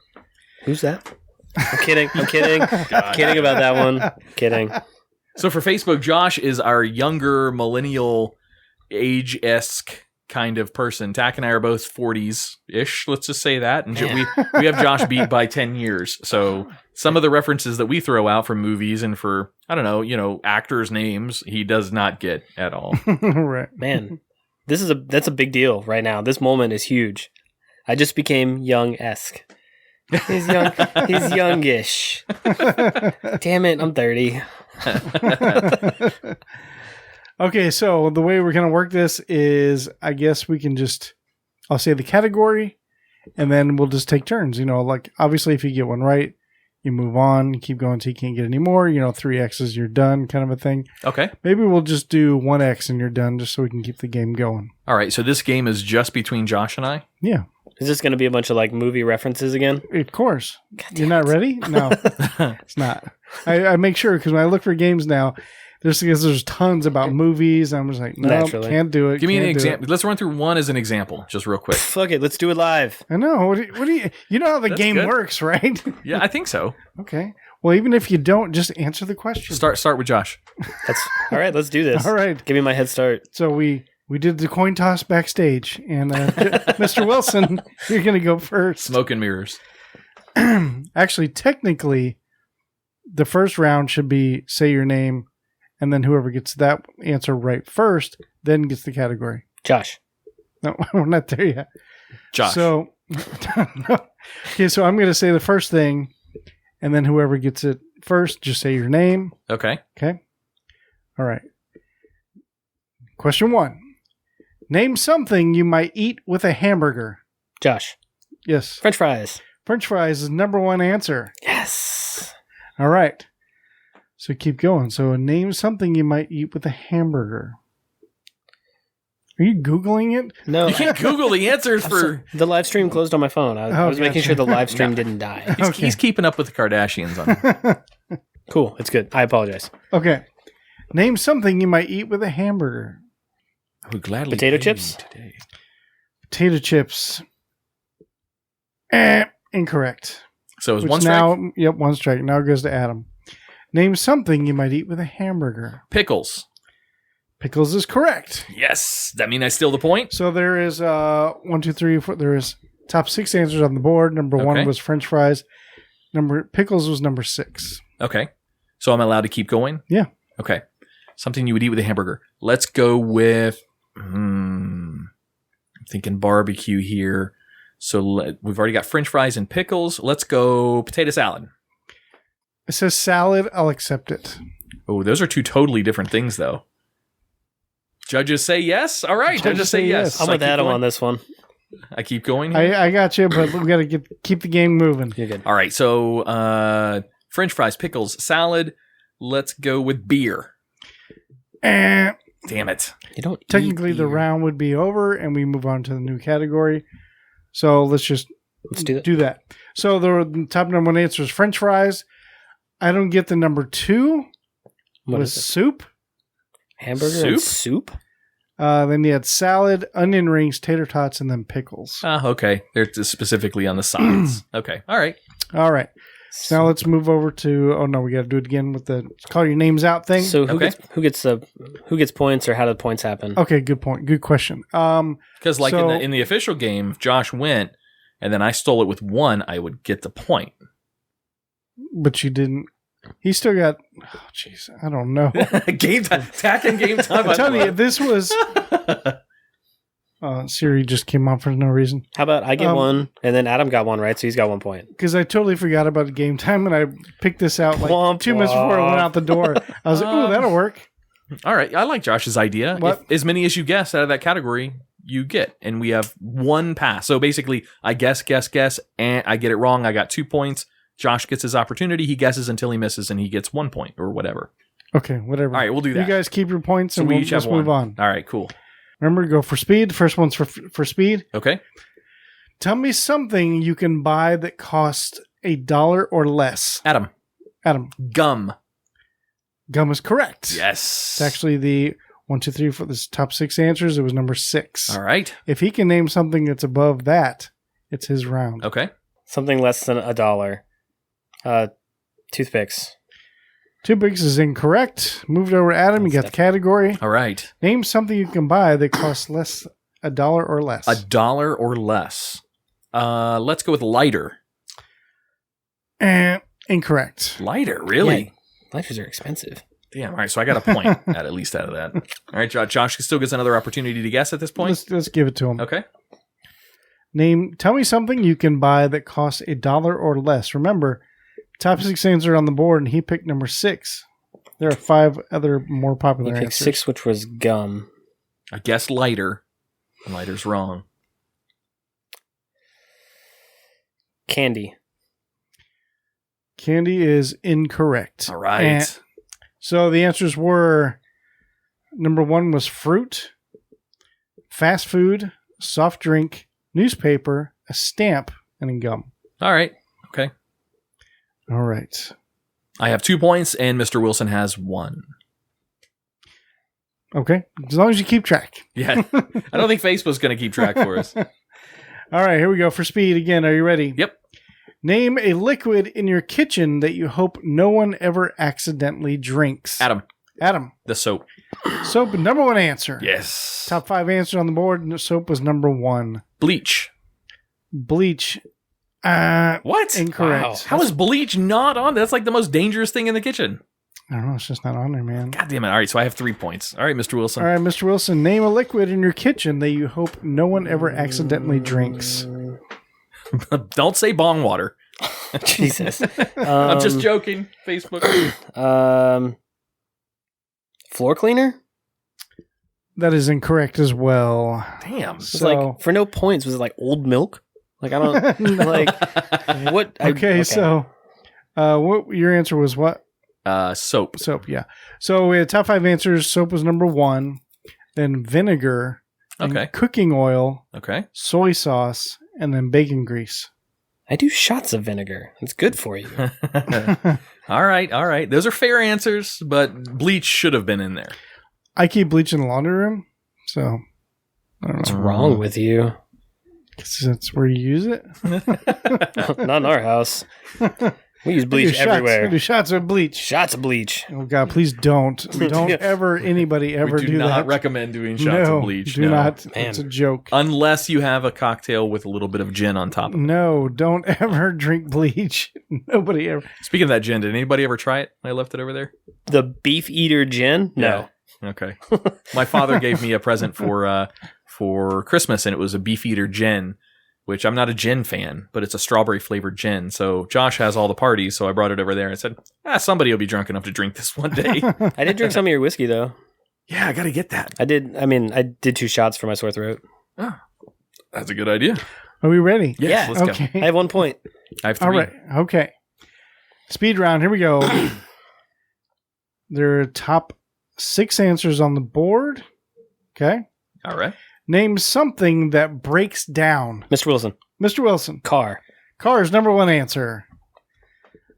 Who's that? I'm kidding. I'm kidding about that one. Kidding. So for Facebook, Josh is our younger millennial age-esque kind of person. Tack and I are both 40s-ish, let's just say that. And we have Josh beat by 10 years. So some of the references that we throw out from movies and for, I don't know, actors' names, he does not get at all. Right. Man, that's a big deal right now. This moment is huge. I just became young-esque. He's young. He's youngish. Damn it, I'm 30. Okay, so the way we're going to work this is, I guess we can I'll say the category, and then we'll just take turns. Like, obviously, if you get one right, you move on, you keep going until you can't get any more. 3 X's, you're done, kind of a thing. Okay. Maybe we'll just do 1 X and you're done, just so we can keep the game going. All right, so this game is just between Josh and I? Yeah. Is this going to be a bunch of like movie references again? Of course. You're not ready? No, it's not. I make sure, because when I look for games now, there's tons about movies. I'm just like, no, Naturally. Can't do it. Give me an can't do example. Let's run through one as an example, just real quick. Fuck it, let's do it live. it. I know. What do you? You know how the That's game good. works, right? Yeah, I think so. Okay. Well, even if you don't, just answer the question. Start with Josh. That's all right. Let's do this. All right. Give me my head start. So we did the coin toss backstage, and Mr. Wilson, you're going to go first. Smoke and mirrors. Actually, technically, the first round should be say your name, and then whoever gets that answer right first, then gets the category. Josh. No, we're not there yet. Josh. So, okay, so I'm going to say the first thing, and then whoever gets it first, just say your name. Okay. Okay? All right. Question 1. Name something you might eat with a hamburger. Josh. Yes. French fries. French fries is number 1 answer. Yes. All right. So keep going. So name something you might eat with a hamburger. Are you Googling it? No. You can't Google the answers for... The live stream closed on my phone. I was making gotcha. sure the live stream didn't die. He's keeping up with the Kardashians on Cool. It's good. I apologize. Okay. Name something you might eat with a hamburger. I would gladly Potato pay chips? Today. Potato chips. Incorrect. So it was Which one strike? now, yep, 1 strike. Now it goes to Adam. Name something you might eat with a hamburger. Pickles. Pickles is correct. Yes. That mean I steal the point? So there is 1, 2, 3, 4. There is top 6 answers on the board. Number 1 Okay. was French fries. Pickles was number 6. Okay. So I'm allowed to keep going? Yeah. Okay. Something you would eat with a hamburger. Let's go with... I'm thinking barbecue here. So we've already got French fries and pickles. Let's go potato salad. It says salad. I'll accept it. Oh, those are 2 totally different things, though. Judges say yes. All right. Judges say yes. I'm So with I keep Adam going? on this one. I keep going here? I got you, but we got to keep the game moving. You're good. All right. So French fries, pickles, salad. Let's go with beer. And Damn it. You don't technically, eat the beer. round would be over, and we move on to the new category. So let's just Let's do that. So the top number 1 answer is French fries. I don't get the number 2. What was is it? soup. Hamburger and soup? Then you had salad, onion rings, tater tots, and then pickles. Okay. They're just specifically on the sides. Okay. All right. All right. So now let's move over to. Oh no, we got to do it again with the call your names out thing. So who Okay. gets points, or how do the points happen? Okay, good point. Good question. Because like So- in the official game, if Josh went and then I stole it with 1, I would get the point. But you didn't. He still got. Oh, jeez, I don't know. Game time. Tack and game time. I'm telling you, this was. Siri just came on for no reason. How about I get one, and then Adam got one, right? So he's got 1 point. Because I totally forgot about game time, and I picked this out like Womp 2 minutes before I went womp. out the door. I was like, "Ooh, that'll work." All right. I like Josh's idea. What? If as many as you guess out of that category, you get. And we have 1 pass. So basically, I guess, and I get it wrong. I got 2 points. Josh gets his opportunity. He guesses until he misses, and he gets 1 point or whatever. Okay, whatever. All right, we'll do that. You guys keep your points, So and we we'll each have just move 1. on. All right, cool. Remember to go for speed. The first one's for speed. Okay. Tell me something you can buy that costs $1 or less. Adam. Gum. Gum is correct. Yes. It's actually the 1, 2, 3 for this top 6 answers. It was number 6. All right. If he can name something that's above that, it's his round. Okay. Something less than $1. Toothpicks. Two Brings is incorrect. Moved over to Adam. You got the category. All right. Name something you can buy that costs less $1 or less. $1 or less. Let's go with lighter. Incorrect. Lighter, really? Yeah, lighters are expensive. Damn. All right. So I got a point at least out of that. All right, Josh still gets another opportunity to guess at this point. Let's give it to him. Okay. Tell me something you can buy that costs $1 or less. Remember, top 6 answers on the board, and he picked number 6. There are 5 other more popular You picked answers. 6, which was gum. I guess lighter. And lighter's wrong. Candy. Candy is incorrect. All right. And so the answers were, number 1 was fruit, fast food, soft drink, newspaper, a stamp, and a gum. All right. Okay. All right. I have 2 points, and Mr. Wilson has 1. Okay. As long as you keep track. Yeah. I don't think Facebook's going to keep track for us. All right. Here we go for speed again. Are you ready? Yep. Name a liquid in your kitchen that you hope no one ever accidentally drinks. Adam. The soap. Soap, number 1 answer. Yes. Top 5 answers on the board. Soap was number 1. Bleach. Bleach. What? Incorrect. Wow. How is bleach not on? That's like the most dangerous thing in the kitchen. I don't know. It's just not on there, man. God damn it. All right, so I have 3 points. All right, Mr. Wilson. All right, Mr. Wilson, name a liquid in your kitchen that you hope no one ever accidentally drinks. Don't say bong water. Jesus. I'm just joking. Facebook. Floor cleaner? That is incorrect as well. Damn. It's like, for no points, was it like old milk? Like, I don't, like, what? Okay, so what your answer was what? Soap. Soap, yeah. So we had top 5 answers. Soap was number 1. Then vinegar. Then Okay. cooking oil. Okay. Soy sauce. And then bacon grease. I do shots of vinegar. It's good for you. All right. Those are fair answers, but bleach should have been in there. I keep bleach in the laundry room, so I don't What's know. wrong with you? 'Cause that's where you use it. Not in our house. We use bleach I everywhere. do shots of bleach. Shots of bleach. Oh God, please don't anybody ever we do do not that. recommend doing shots of bleach. Do not. Man. It's a joke. Unless you have a cocktail with a little bit of gin on top of it. No, don't ever drink bleach. Nobody ever. Speaking of that gin, did anybody ever try it? I left it over there. The beef eater gin? No. Yeah. Okay. My father gave me a present for Christmas, and it was a Beefeater gin, which I'm not a gin fan, but it's a strawberry flavored gin. So Josh has all the parties, so I brought it over there and said, somebody will be drunk enough to drink this one day. I did drink some of your whiskey, though. Yeah, I got to get that. I did 2 shots for my sore throat. Oh, that's a good idea. Are we ready? Yes, Yeah. let's go. I have 1 point. I have 3. All right. Okay. Speed round. Here we go. There are top 6 answers on the board. Okay. All right. Name something that breaks down. Mr. Wilson. Mr. Wilson. Car. Car is number 1 answer.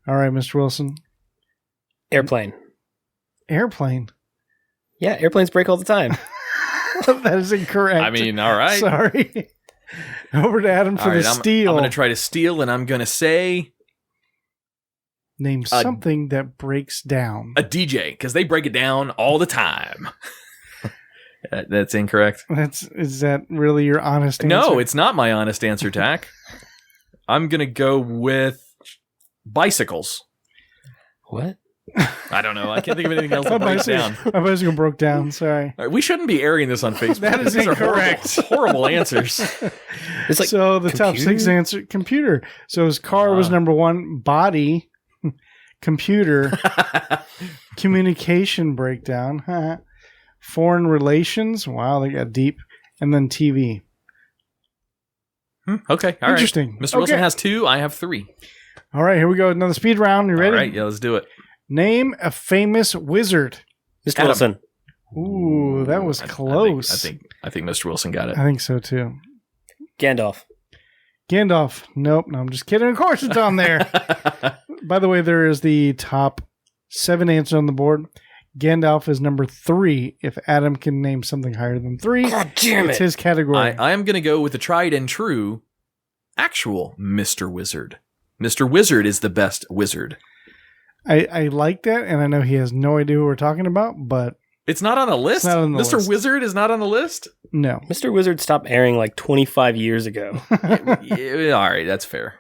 All right, Mr. Wilson. Airplane. Airplane. Yeah, airplanes break all the time. That is incorrect. I mean, all right. Sorry. Over to Adam for All right, the steal. I'm going to try to steal, and I'm going to say Name something that breaks down. a DJ, because they break it down all the time. That's incorrect. Is that really your honest answer? No, it's not my honest answer, Tach. I'm going to go with bicycles. What? I don't know. I can't think of anything else that breaks down. My bicycle broke down. Sorry. All right, we shouldn't be airing this on Facebook. That is These are incorrect. horrible answers. It's like So the top 6 answer computer. So his car was number 1. Body, computer, communication breakdown, foreign relations. Wow, they got deep. And then TV. Okay. All right. Interesting. Mr. Wilson has 2. I have 3. All right, here we go. Another speed round. You ready? All right. Yeah, let's do it. Name a famous wizard. Mr. Adam. Wilson. Ooh, that was close. I think Mr. Wilson got it. I think so too. Gandalf. Gandalf. Nope. No, I'm just kidding. Of course it's on there. By the way, there is the top 7 answers on the board. Gandalf is number 3. If Adam can name something higher than 3, God damn it's it. his category. I am going to go with the tried and true actual Mr. Wizard. Mr. Wizard is the best wizard. I like that, and I know he has no idea who we're talking about, but It's not on the list? not on the Mr. list. Wizard is not on the list? no. Mr. Wizard stopped airing like 25 years ago. Yeah, all right, that's fair.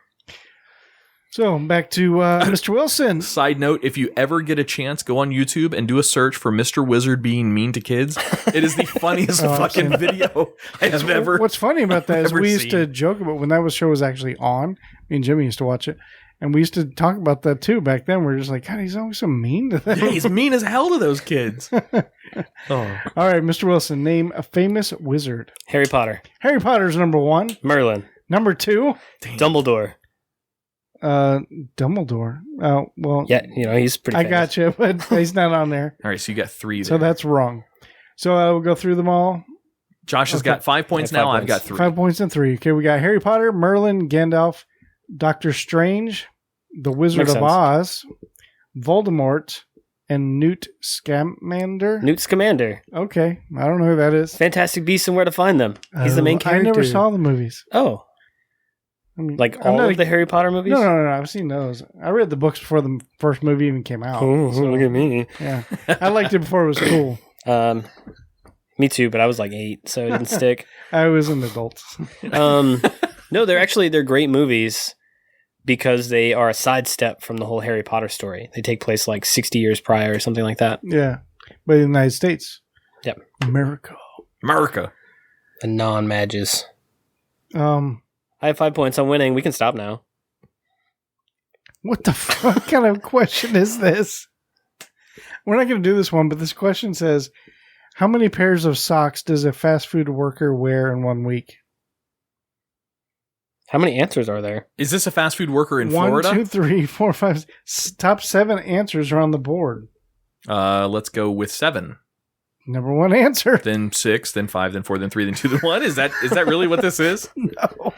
So back to Mr. Wilson. Side note, if you ever get a chance, go on YouTube and do a search for Mr. Wizard being mean to kids. It is the funniest Oh, I've fucking seen it. video I've ever. What's funny about that is ever we used to seen. joke about when that show was actually on. Me and Jimmy used to watch it, and we used to talk about that too. Back then, we are just like, God, he's always so mean to them. Yeah, he's mean as hell to those kids. Oh. All right, Mr. Wilson, name a famous wizard. Harry Potter. Harry Potter's number 1. Merlin. Number 2, Dumbledore. Dumbledore. Oh, well, Yeah, he's pretty I famous. got you, but he's not on there. All right, so you got 3 there. So that's wrong. So we'll go through them all. Josh has Okay. got 5 points Yeah, 5 now. I've points. got 3. 5 points and 3. Okay, we got Harry Potter, Merlin, Gandalf, Doctor Strange, The Wizard Makes of sense. Oz, Voldemort, and Newt Scamander. Newt Scamander. Okay, I don't know who that is. Fantastic Beasts and Where to Find Them. He's the main character. I never saw the movies. Oh, I mean, like I'm all not of the Harry Potter movies? No. I've seen those. I read the books before the first movie even came out. Oh, so, look at me. yeah, I liked it before it was cool. Me too, but I was like 8, so it didn't stick. I was an adult. No, they're great movies because they are a sidestep from the whole Harry Potter story. They take place like 60 years prior or something like that. Yeah, but in the United States. Yep. America. The non-mages. Um, I have 5 points. I'm winning. We can stop now. what the fuck kind of question is this? We're not going to do this one, but this question says, how many pairs of socks does a fast food worker wear in 1 week? How many answers are there? Is this a fast food worker in 1, Florida? 2, 3, 4, 5. Top 7 answers are on the board. Let's go with 7. Number 1 answer. Then 6, then 5, then 4, then 3, then 2, then 1. Is that really what this is? No.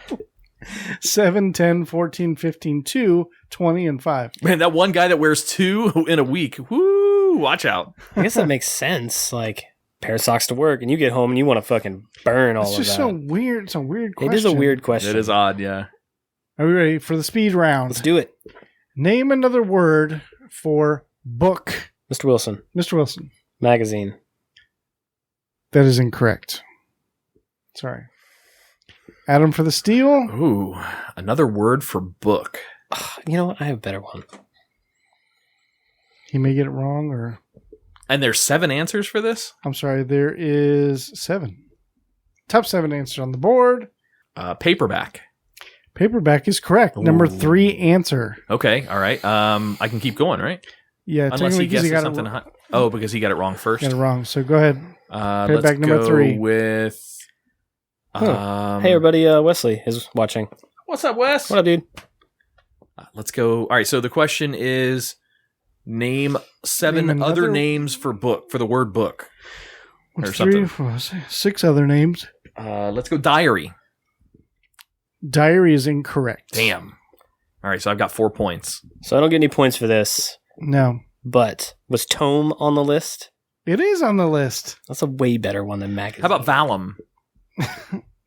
7, 10, 14, 15, 2, 20, and 5. Man, that one guy that wears 2 in a week. Woo! Watch out. I guess that makes sense. Like, pair of socks to work, and you get home and you want to fucking burn all It's of just that. so weird. It's a weird question. It is a weird question. It is odd, yeah. Are we ready for the speed round? Let's do it. Name another word for book. Mr. Wilson. Mr. Wilson. Magazine. That is incorrect. Sorry. Adam for the steal. Ooh, another word for book. You know what? I have a better one. He may get it wrong, or And there's 7 answers for this? I'm sorry, there is 7. Top 7 answers on the board. Paperback. Paperback is correct. Ooh. Number 3 answer. Okay, all right. I can keep going, right? Yeah, Unless he technically 'cause guesses got something. it, Oh, because he got it wrong first. got it wrong. So go ahead. Let's Paperback number go 3. with... Hey, everybody. Wesley is watching. What's up, Wes? What up, dude? Let's go. All right, so the question is, name 7 Name other another- names for book, for the word book. Or 3, something. 4, 6 other names. Let's go diary. Diary is incorrect. Damn. All right, so I've got 4 points. So I don't get any points for this, No. but was tome on the list? It is on the list. That's a way better one than magazine. How about vellum?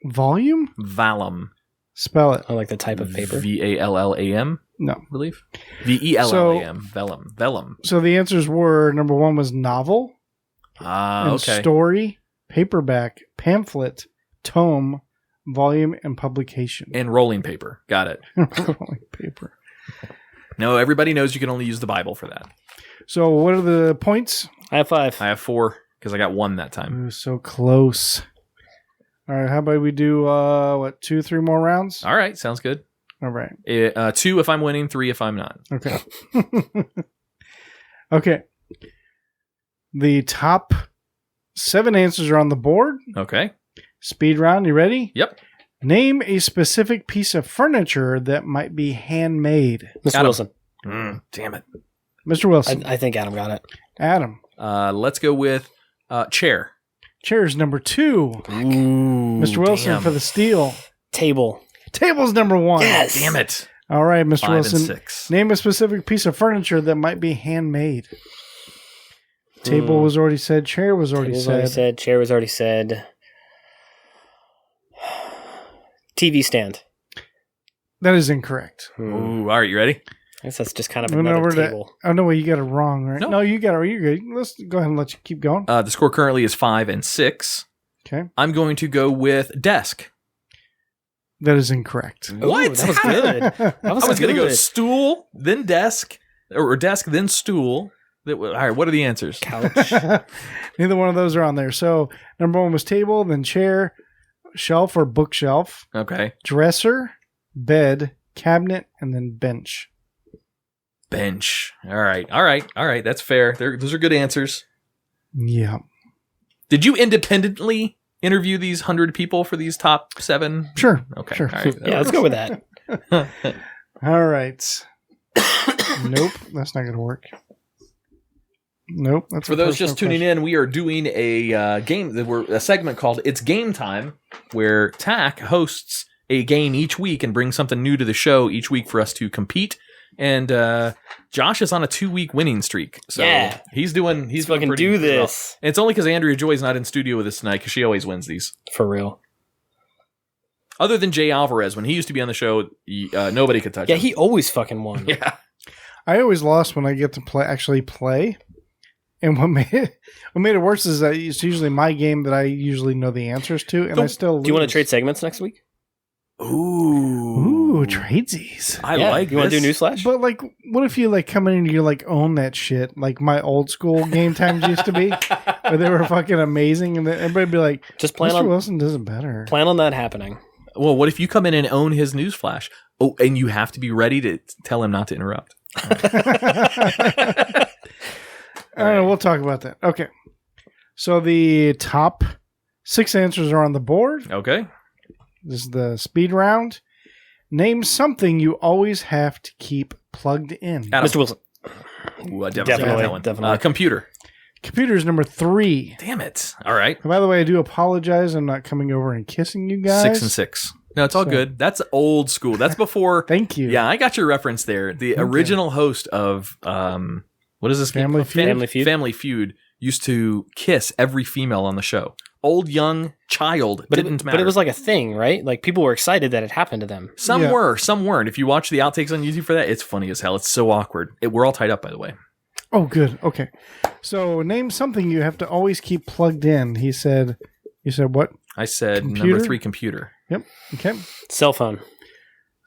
Volume? Vellum. Spell it. I like the type of paper. Vallam, No. I believe. Vellam. Vellum. Vellum. So the answers were, number 1 was novel, and Okay. story, paperback, pamphlet, tome, volume, and publication. And rolling paper. Got it. Rolling paper. No, everybody knows you can only use the Bible for that. So what are the points? I have 5. I have 4 because I got 1 that time. Ooh, so close. All right, how about we do 2, 3 more rounds? All right, sounds good. All right. 2 if I'm winning, 3 if I'm not. Okay. Okay. The top 7 answers are on the board. Okay. Speed round, you ready? Yep. Name a specific piece of furniture that might be handmade. Mr. Adam. Wilson. Damn it. Mr. Wilson. I think Adam got it. Adam. Let's go with chair. Chair's number 2. Ooh, Mr. Wilson damn. for the steal. Table. Table's number 1. Yes. Damn it. All right, Mr. 5 Wilson. and 6. Name a specific piece of furniture that might be handmade. Table was already said. Chair was already Table was said. already said. Chair was already said. TV stand. That is incorrect. Ooh, all right, you ready? guess that's just kind of Went another over to- table. Oh, no, wait, you got it wrong, right? No. No, you got it. You're good. Let's go ahead and let you keep going. The score currently is 5 and 6. Okay. I'm going to go with desk. That is incorrect. What? Ooh, that was good. That was I was going to go good. stool, then desk, or desk, then stool. All right, what are the answers? Couch. Neither one of those are on there. So number 1 was table, then chair, shelf or bookshelf, Okay. dresser, bed, cabinet, and then bench. Bench. All right. That's fair. Those are good answers. Yeah. Did you independently interview these 100 people for these top 7? Sure. Okay. Sure. All right. Yeah, let's go with that. All right. Nope. That's not going to work. Nope. That's For those just tuning in, we are doing a a segment called It's Game Time, where Tach hosts a game each week and brings something new to the show each week for us to compete. And Josh is on a 2-week winning streak, so Yeah. he's Let's doing fucking pretty do well. this. And it's only because Andrea Joy is not in studio with us tonight because she always wins these. For real. Other than Jay Alvarez, when he used to be on the show, nobody could touch Yeah, him. he always fucking won. Yeah. I always lost when I get to actually play. And what made it worse is that it's usually my game that I usually know the answers to, and I still lose. Do you want to trade segments next week? Ooh, tradesies. I Yeah, like you want to this. do Newsflash? But like, what if you like come in and you like own that shit, like my old school game times used to be, where they were fucking amazing, and then everybody'd be like, Just plan Mr. on Wilson does it better. plan on that happening. Well, what if you come in and own his newsflash? Oh, and you have to be ready to tell him not to interrupt. I don't know. We'll talk about that. Okay. So the top 6 answers are on the board. Okay. This is the speed round. Name something you always have to keep plugged in. Adam. Mr. Wilson. Ooh, I definitely got that one. Definitely. Computer. Computer is number 3. Damn it. All right. And by the way, I do apologize. I'm not coming over and kissing you guys. 6 and 6. No, it's all So- good. That's old school. That's before. Thank you. Yeah, I got your reference there. The original host of what is this game? Family Feud? Family Feud. Family Feud used to kiss every female on the show. Old, young, child, But didn't matter. But it was like a thing, right? Like people were excited that it happened to them. some Yeah. were, some weren't. If you watch the outtakes on YouTube for that, it's funny as hell. It's so awkward. We're all tied up, by the way. Oh, good. Okay. So name something you have to always keep plugged in. You said what? I said Computer? number 3, computer. Yep. Okay. Cell phone.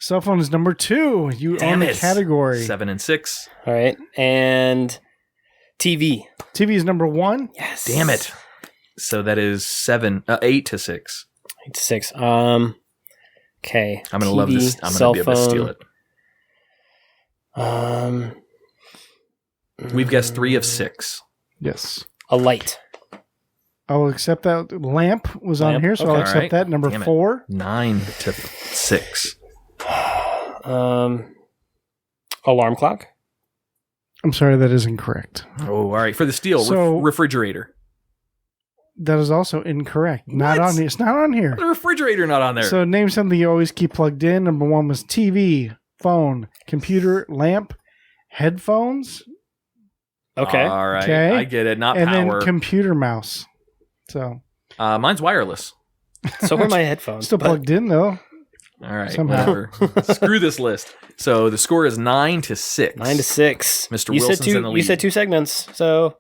Cell phone is number 2. You Damn own the it. category. 7 and 6. All right. And TV. TV is number 1. Yes. Damn it. So that is 8 to 6. 8 to 6. Okay. I'm gonna love this. I'm cell gonna be able to steal phone. it. We've guessed 3 of 6. Yes. A light. I will accept that. Lamp was on Lamp, here, so okay. I'll accept Alright. that. Number Damn it. 4. 9 to 6. Alarm clock. I'm sorry, that is incorrect. Oh, all right. For the steal, So- refrigerator. That is also incorrect. Not What? on here. It's not on here. The refrigerator not on there. So name something you always keep plugged in. Number 1 was TV, phone, computer, lamp, headphones, Okay. All right. Okay. I get it. Not and power. then computer mouse. So Mine's wireless. So are my headphones. still but- plugged in though. All right. Somehow. Whatever. Screw this list. So the score is 9 to 6. 9 to 6. Mr. You Wilson's said two. in the You lead. said 2 segments. So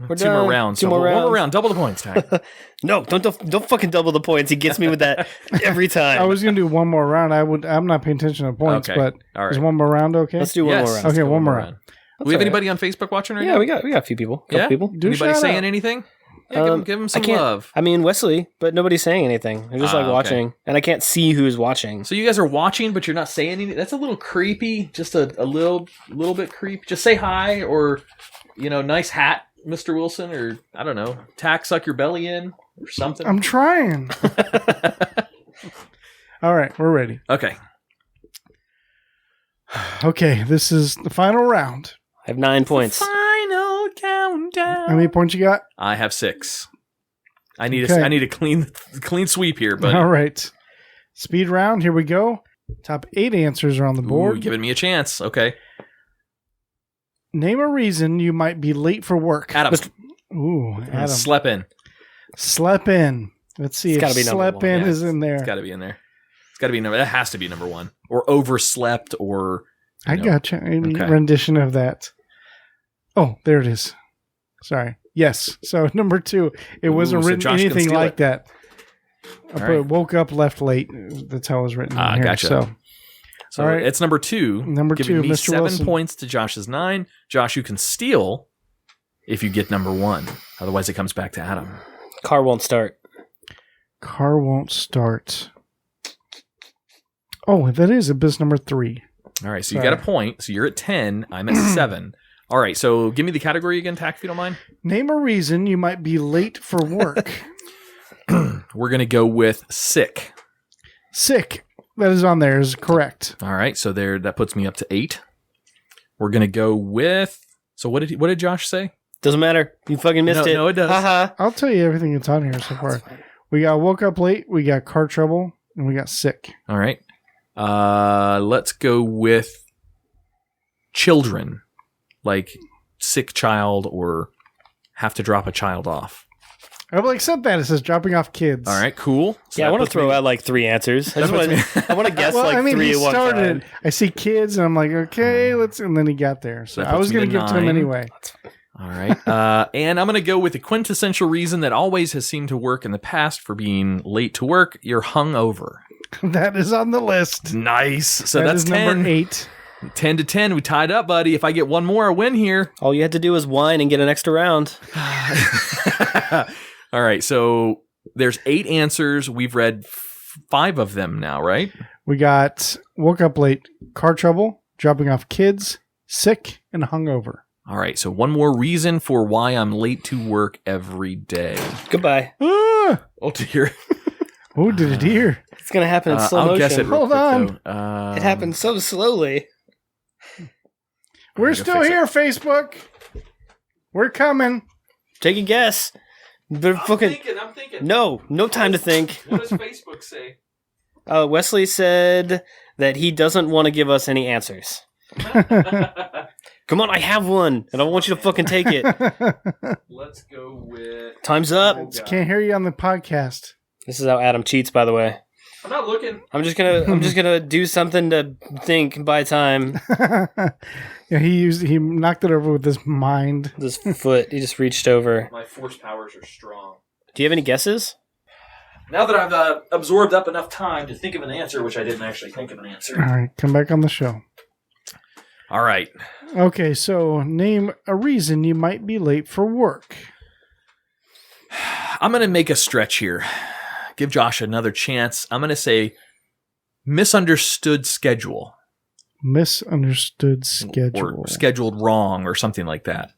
we're 2 done. more rounds. 2 So more one rounds. more round. Double the points, Tach. No, don't fucking double the points. He gets me with that every time. I was gonna do one more round. I'm not paying attention to points, Okay. but All right. is one more round okay? Let's do one Yes. more round. Let's Okay, go one more round. Do we have all right. anybody on Facebook watching right Yeah, now? we got a few people. Couple Yeah? people. Do Anybody shout saying out. anything? Yeah, give him some I can't, love. I mean Wesley, but nobody's saying anything. They're just like Okay. watching, and I can't see who's watching. So you guys are watching, but you're not saying anything. That's a little creepy. Just a little bit creepy. Just say hi, or nice hat, Mr. Wilson, or I don't know, tack suck your belly in or something. I'm trying. All right, we're ready. Okay. Okay, this is the final round. I have 9 points. Final countdown. How many points you got? I have 6. I need Okay. I need a clean sweep here, buddy. All right. Speed round. Here we go. Top 8 answers are on the board. Ooh, giving me a chance. Okay. Name a reason you might be late for work. Adam. Ooh, Adam. Slept in. Slept in. Let's see It's if gotta be number slept one, in yeah. is in there. It's got to be in there. It's got to be number. That has to be number 1. Or overslept, or I got you. Rendition of that. Oh, there it is. Sorry. Yes. So number 2, it wasn't written anything like that. I woke up, left late. That's how it was written in here. Gotcha. So all right. It's number 2. Number giving 2, me Mr. 7 Wilson. points to Josh's 9. Josh, you can steal if you get number 1. Otherwise, it comes back to Adam. Car won't start. Car won't start. Oh, that is abyss number 3. All right, so you got a point. So you're at 10. I'm at 7. All right, so give me the category again, Tach, if you don't mind. Name a reason you might be late for work. We're going to go with sick. Sick. That is on there. Is correct. All right, so that puts me up to 8. We're going to go with... So what did Josh say? Doesn't matter. You fucking missed it. No, it does. Haha. I'll tell you everything that's on here so far. We got woke up late, we got car trouble, and we got sick. All right. Let's go with children. Like sick child or have to drop a child off. I will accept that. It says dropping off kids. All right, cool. So Yeah, I that want to puts throw me- out like 3 answers. I want to guess Well, like I mean, 3 he at one started. time. I see kids, and I'm like, okay, let's. And then he got there. So that I was puts me going to to give it to him 9. anyway. All right. And I'm going to go with the quintessential reason that always has seemed to work in the past for being late to work. You're hungover. That is on the list. Nice. So That that's is 10. number 8. 10 to 10. We tied up, buddy. If I get one more, I win here. All you had to do was whine and get an extra round. All right. So there's 8 answers. We've read 5 of them now, right? We got woke up late, car trouble, dropping off kids, sick, and hungover. All right. So one more reason for why I'm late to work every day. Goodbye. Ah! Oh, dear. Oh, did it hear? It's going to happen in slow I'll motion. guess it real Hold quick, on. though. It happens so slowly. We're go still fix it. here, Facebook. We're coming. Take a guess. They're fucking... I'm thinking. No time to think. What does Facebook say? Wesley said that he doesn't want to give us any answers. Come on, I have one, and I want you to fucking take it. Let's go with... Time's up. Can't hear you on the podcast. This is how Adam cheats, by the way. I'm not looking. I'm just gonna do something to think by time. Yeah, he knocked it over with his mind. This foot, he just reached over. My force powers are strong. Do you have any guesses? Now that I've absorbed up enough time to think of an answer, which I didn't actually think of an answer. All right, come back on the show. All right. Okay, so name a reason you might be late for work. I'm going to make a stretch here. Give Josh another chance. I'm going to say misunderstood schedule. Misunderstood schedule. Or scheduled wrong or something like that.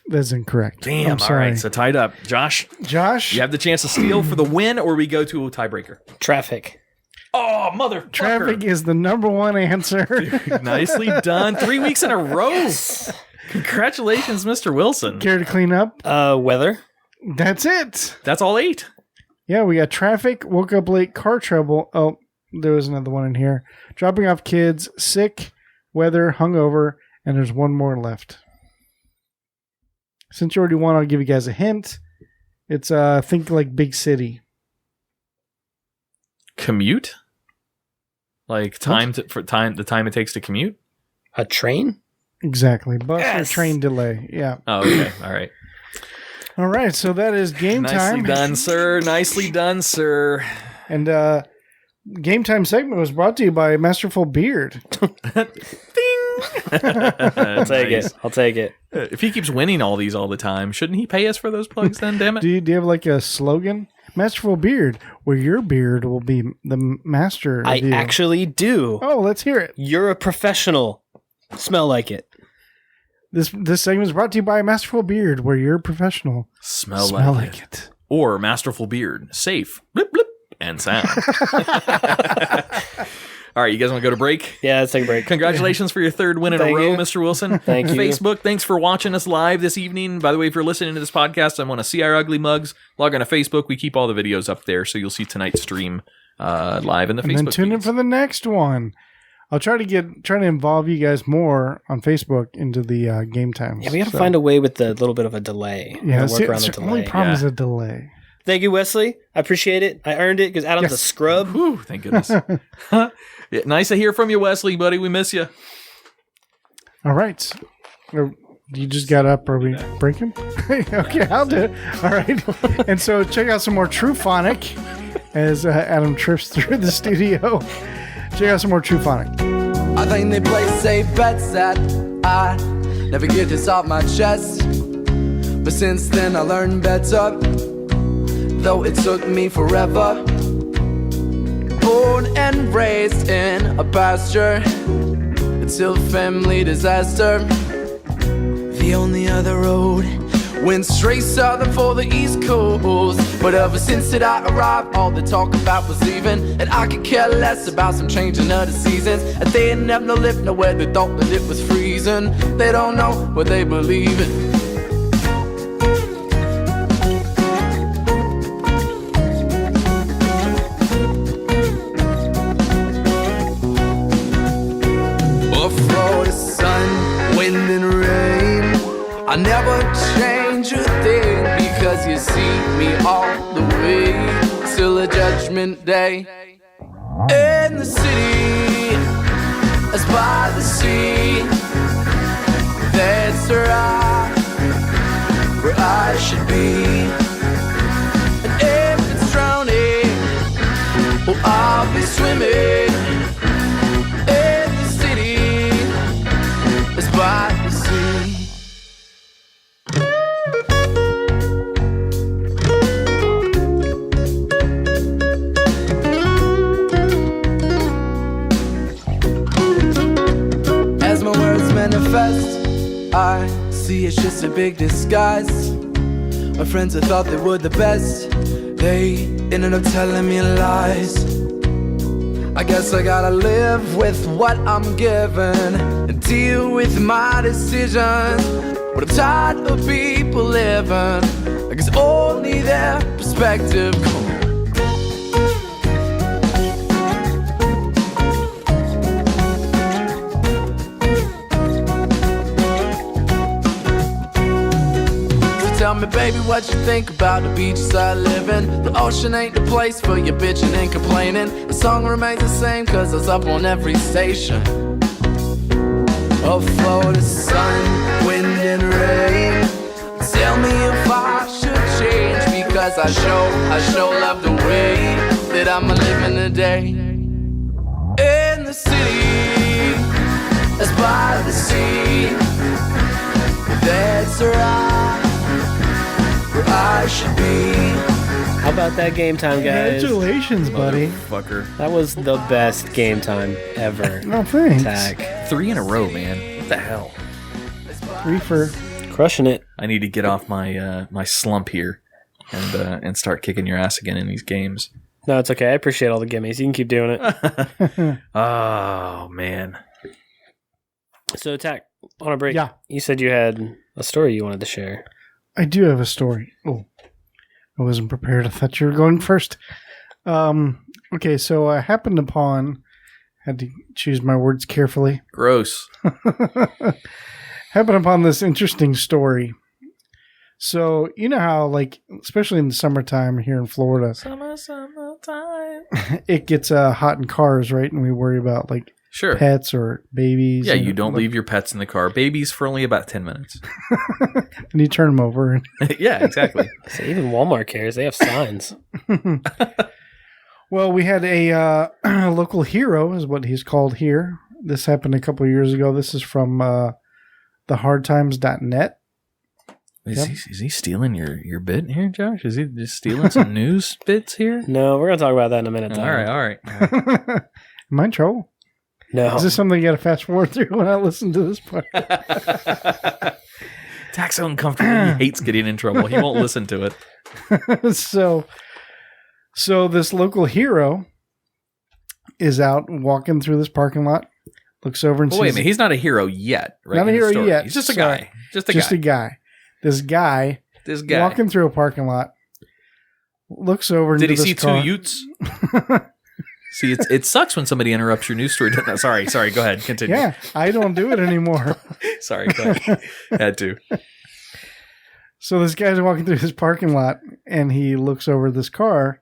That's incorrect. Damn, I'm all sorry. right. So tied up. Josh, Josh, you have the chance to steal for the win, or we go to a tiebreaker. Traffic. Oh, motherfucker. traffic is the number one answer. Nicely done. 3 weeks in a row. Congratulations, Mr. Wilson. Care to clean up? Weather. That's it. That's all 8. Yeah, we got traffic, woke up late, car trouble. Oh, there was another one in here. Dropping off kids, sick, weather, hungover, and there's one more left. Since you already won, I'll give you guys a hint. It's think like big city. Commute? Like the time it takes to commute? A train? Exactly. Bus Yes! or train delay. Yeah. Oh, okay. All right. All right, so that is game Nicely time. done, sir. Nicely done, sir. And game time segment was brought to you by Masterful Beard. I'll take it. I'll take it. If he keeps winning all these all the time, shouldn't he pay us for those plugs then, damn it? Do you have like a slogan? Masterful Beard, where your beard will be the master of I you. actually do. Oh, let's hear it. You're a professional. Smell like it. This segment is brought to you by Masterful Beard, where you're a professional. Smell like it. Or Masterful Beard. Safe. Blip, blip, and sound. All right, you guys want to go to break? Yeah, let's take a break. Congratulations for your 3rd win in Thank a row, you. Mr. Wilson. Thank you. Facebook, thanks for watching us live this evening. By the way, if you're listening to this podcast and want to see our ugly mugs, log on to Facebook. We keep all the videos up there, so you'll see tonight's stream live in the And Facebook then tune in feeds. for the next one. I'll try to involve you guys more on Facebook into the game times. Yeah, we got to find a way with the little bit of a delay. Yeah, Work see, around the the only delay. problem Yeah. is a delay. Thank you, Wesley. I appreciate it. I earned it because Adam's a scrub. Whew, thank goodness. Yeah, nice to hear from you, Wesley, buddy. We miss you. All right. You just got up. Are we breaking? Okay, I'll do it. All right. And so check out some more True Phonic as Adam trips through the studio. Check out some more True Phonic. I think they play safe bets that I never get this off my chest. But since then I learned better, though it took me forever. Born and raised in a pasture until family disaster. The only other road went straight southern for the East Coast. But ever since that I arrived, all the talk about was leaving. And I could care less about some changing of the seasons. And they ain't never lived nowhere that thought that it was freezing. They don't know what they believe in. Florida sun, wind and rain, I never change a thing, because you see me all the way till the judgment day. In the city, as by the sea, that's where I should be. And if it's drowning, well, I'll be swimming. By the sea. As my words manifest, I see it's just a big disguise. My friends that thought they were the best, they ended up telling me lies. I guess I gotta live with what I'm given and deal with my decisions. But I'm tired of people living like it's only their perspective. Tell me, baby, what you think about the beaches I live in. The ocean ain't the place for your bitching and complaining. The song remains the same, cause it's up on every station. Oh, Florida sun, wind and rain, tell me if I should change, because I sure love the way that I'm living today. In the city, as by the sea, that's where I should be. How about that game time, guys? Congratulations, buddy. Fucker. That was the best game time ever. No, thanks. Tach. 3 in a row, man. What the hell? 3 for... Crushing it. I need to get off my my slump here and start kicking your ass again in these games. No, it's okay. I appreciate all the gimmies. You can keep doing it. Oh, man. So, Tach, on a break, Yeah. you said you had a story you wanted to share. I do have a story. Oh, I wasn't prepared. I thought you were going first. Okay, so I happened upon, had to choose my words carefully. Gross. Happened upon this interesting story. So, you know how, like, especially in the summertime here in Florida, Summertime. it gets hot in cars, right? And we worry about, like, Sure. pets or babies. Yeah, and, you don't like, leave your pets in the car. Babies for only about 10 minutes. and you turn them over. Yeah, exactly. So even Walmart cares. They have signs. Well, we had a local hero, is what he's called here. This happened a couple of years ago. This is from thehardtimes.net. Is he stealing your bit here, Josh? Is he just stealing some news bits here? No, we're going to talk about that in a minute. All right. Am I in trouble? No. Is this something you got to fast forward through when I listen to this part? Tach's so uncomfortable. He hates getting in trouble. He won't listen to it. So this local hero is out walking through this parking lot, looks over and sees... Wait a minute. He's not a hero yet, right? Not a in the hero story. yet. He's just a Sorry. guy. Just a guy. This guy walking through a parking lot, looks over into Did he this see car. 2 Utes? See, it sucks when somebody interrupts your news story. Sorry. Go ahead. Continue. Yeah, I don't do it anymore. Sorry. Go ahead. Had to. So this guy's walking through his parking lot, and he looks over this car,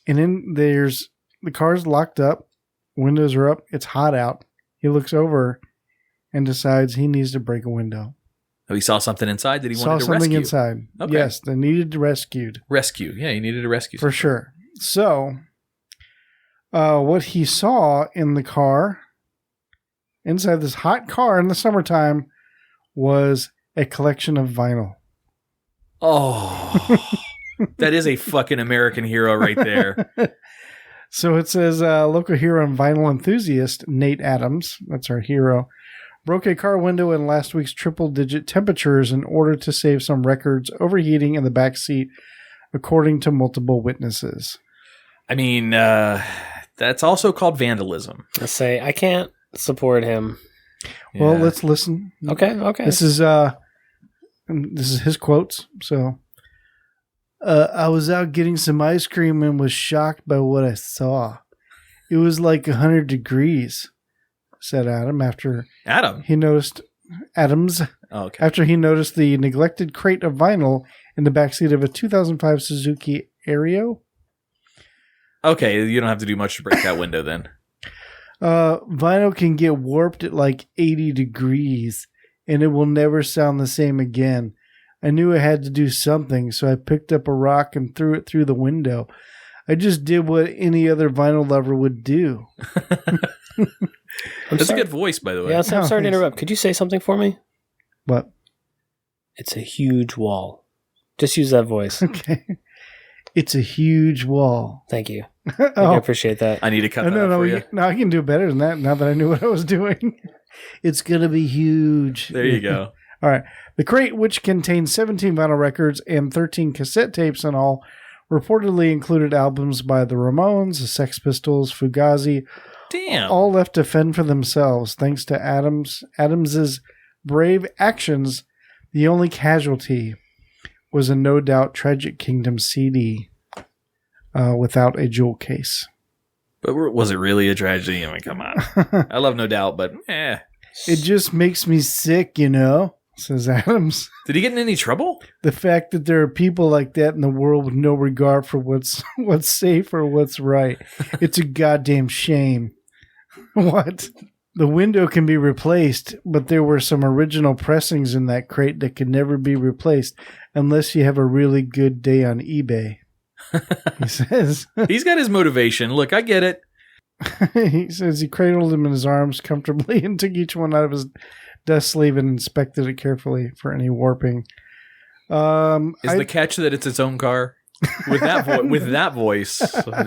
and then the car's locked up, windows are up, it's hot out. He looks over and decides he needs to break a window. Oh, he saw something inside that he Saw wanted to something rescue. inside. Okay. Yes, they needed to rescued. Rescue. Yeah, he needed to rescue. For sure. So, what he saw in the car, inside this hot car in the summertime, was a collection of vinyl. Oh, that is a fucking American hero right there. So it says local hero and vinyl enthusiast Nate Adams, that's our hero, broke a car window in last week's triple-digit temperatures in order to save some records overheating in the back seat, according to multiple witnesses. I mean, that's also called vandalism. I say I can't support him. Well, Yeah. let's listen. Okay. This is his quotes. So, I was out getting some ice cream and was shocked by what I saw. It was like 100 degrees, said Adam after Adam. he noticed Adams Oh, okay. after he noticed the neglected crate of vinyl in the backseat of a 2005 Suzuki Aereo. Okay, you don't have to do much to break that window then. Vinyl can get warped at like 80 degrees, and it will never sound the same again. I knew I had to do something, so I picked up a rock and threw it through the window. I just did what any other vinyl lover would do. That's a good voice, by the way. Yeah, so I'm sorry to interrupt. Could you say something for me? What? It's a huge wall. Just use that voice. Okay. It's a huge wall. Thank you. I appreciate that. I need to cut that no, up for you. no, I can do better than that now that I knew what I was doing. It's going to be huge. There you go. All right. The crate, which contained 17 vinyl records and 13 cassette tapes in all, reportedly included albums by the Ramones, the Sex Pistols, Fugazi, Damn. all left to fend for themselves thanks to Adams's brave actions. The only casualty was a No Doubt Tragic Kingdom CD without a jewel case. But was it really a tragedy? I mean, come on. I love No Doubt, but It just makes me sick, says Adams. Did he get in any trouble? The fact that there are people like that in the world with no regard for what's safe or what's right. It's a goddamn shame. What? The window can be replaced, but there were some original pressings in that crate that can never be replaced unless you have a really good day on eBay. He says. He's got his motivation. Look, I get it. He says he cradled him in his arms comfortably and took each one out of his desk sleeve and inspected it carefully for any warping. Is the catch that it's its own car? With that voice. So I'm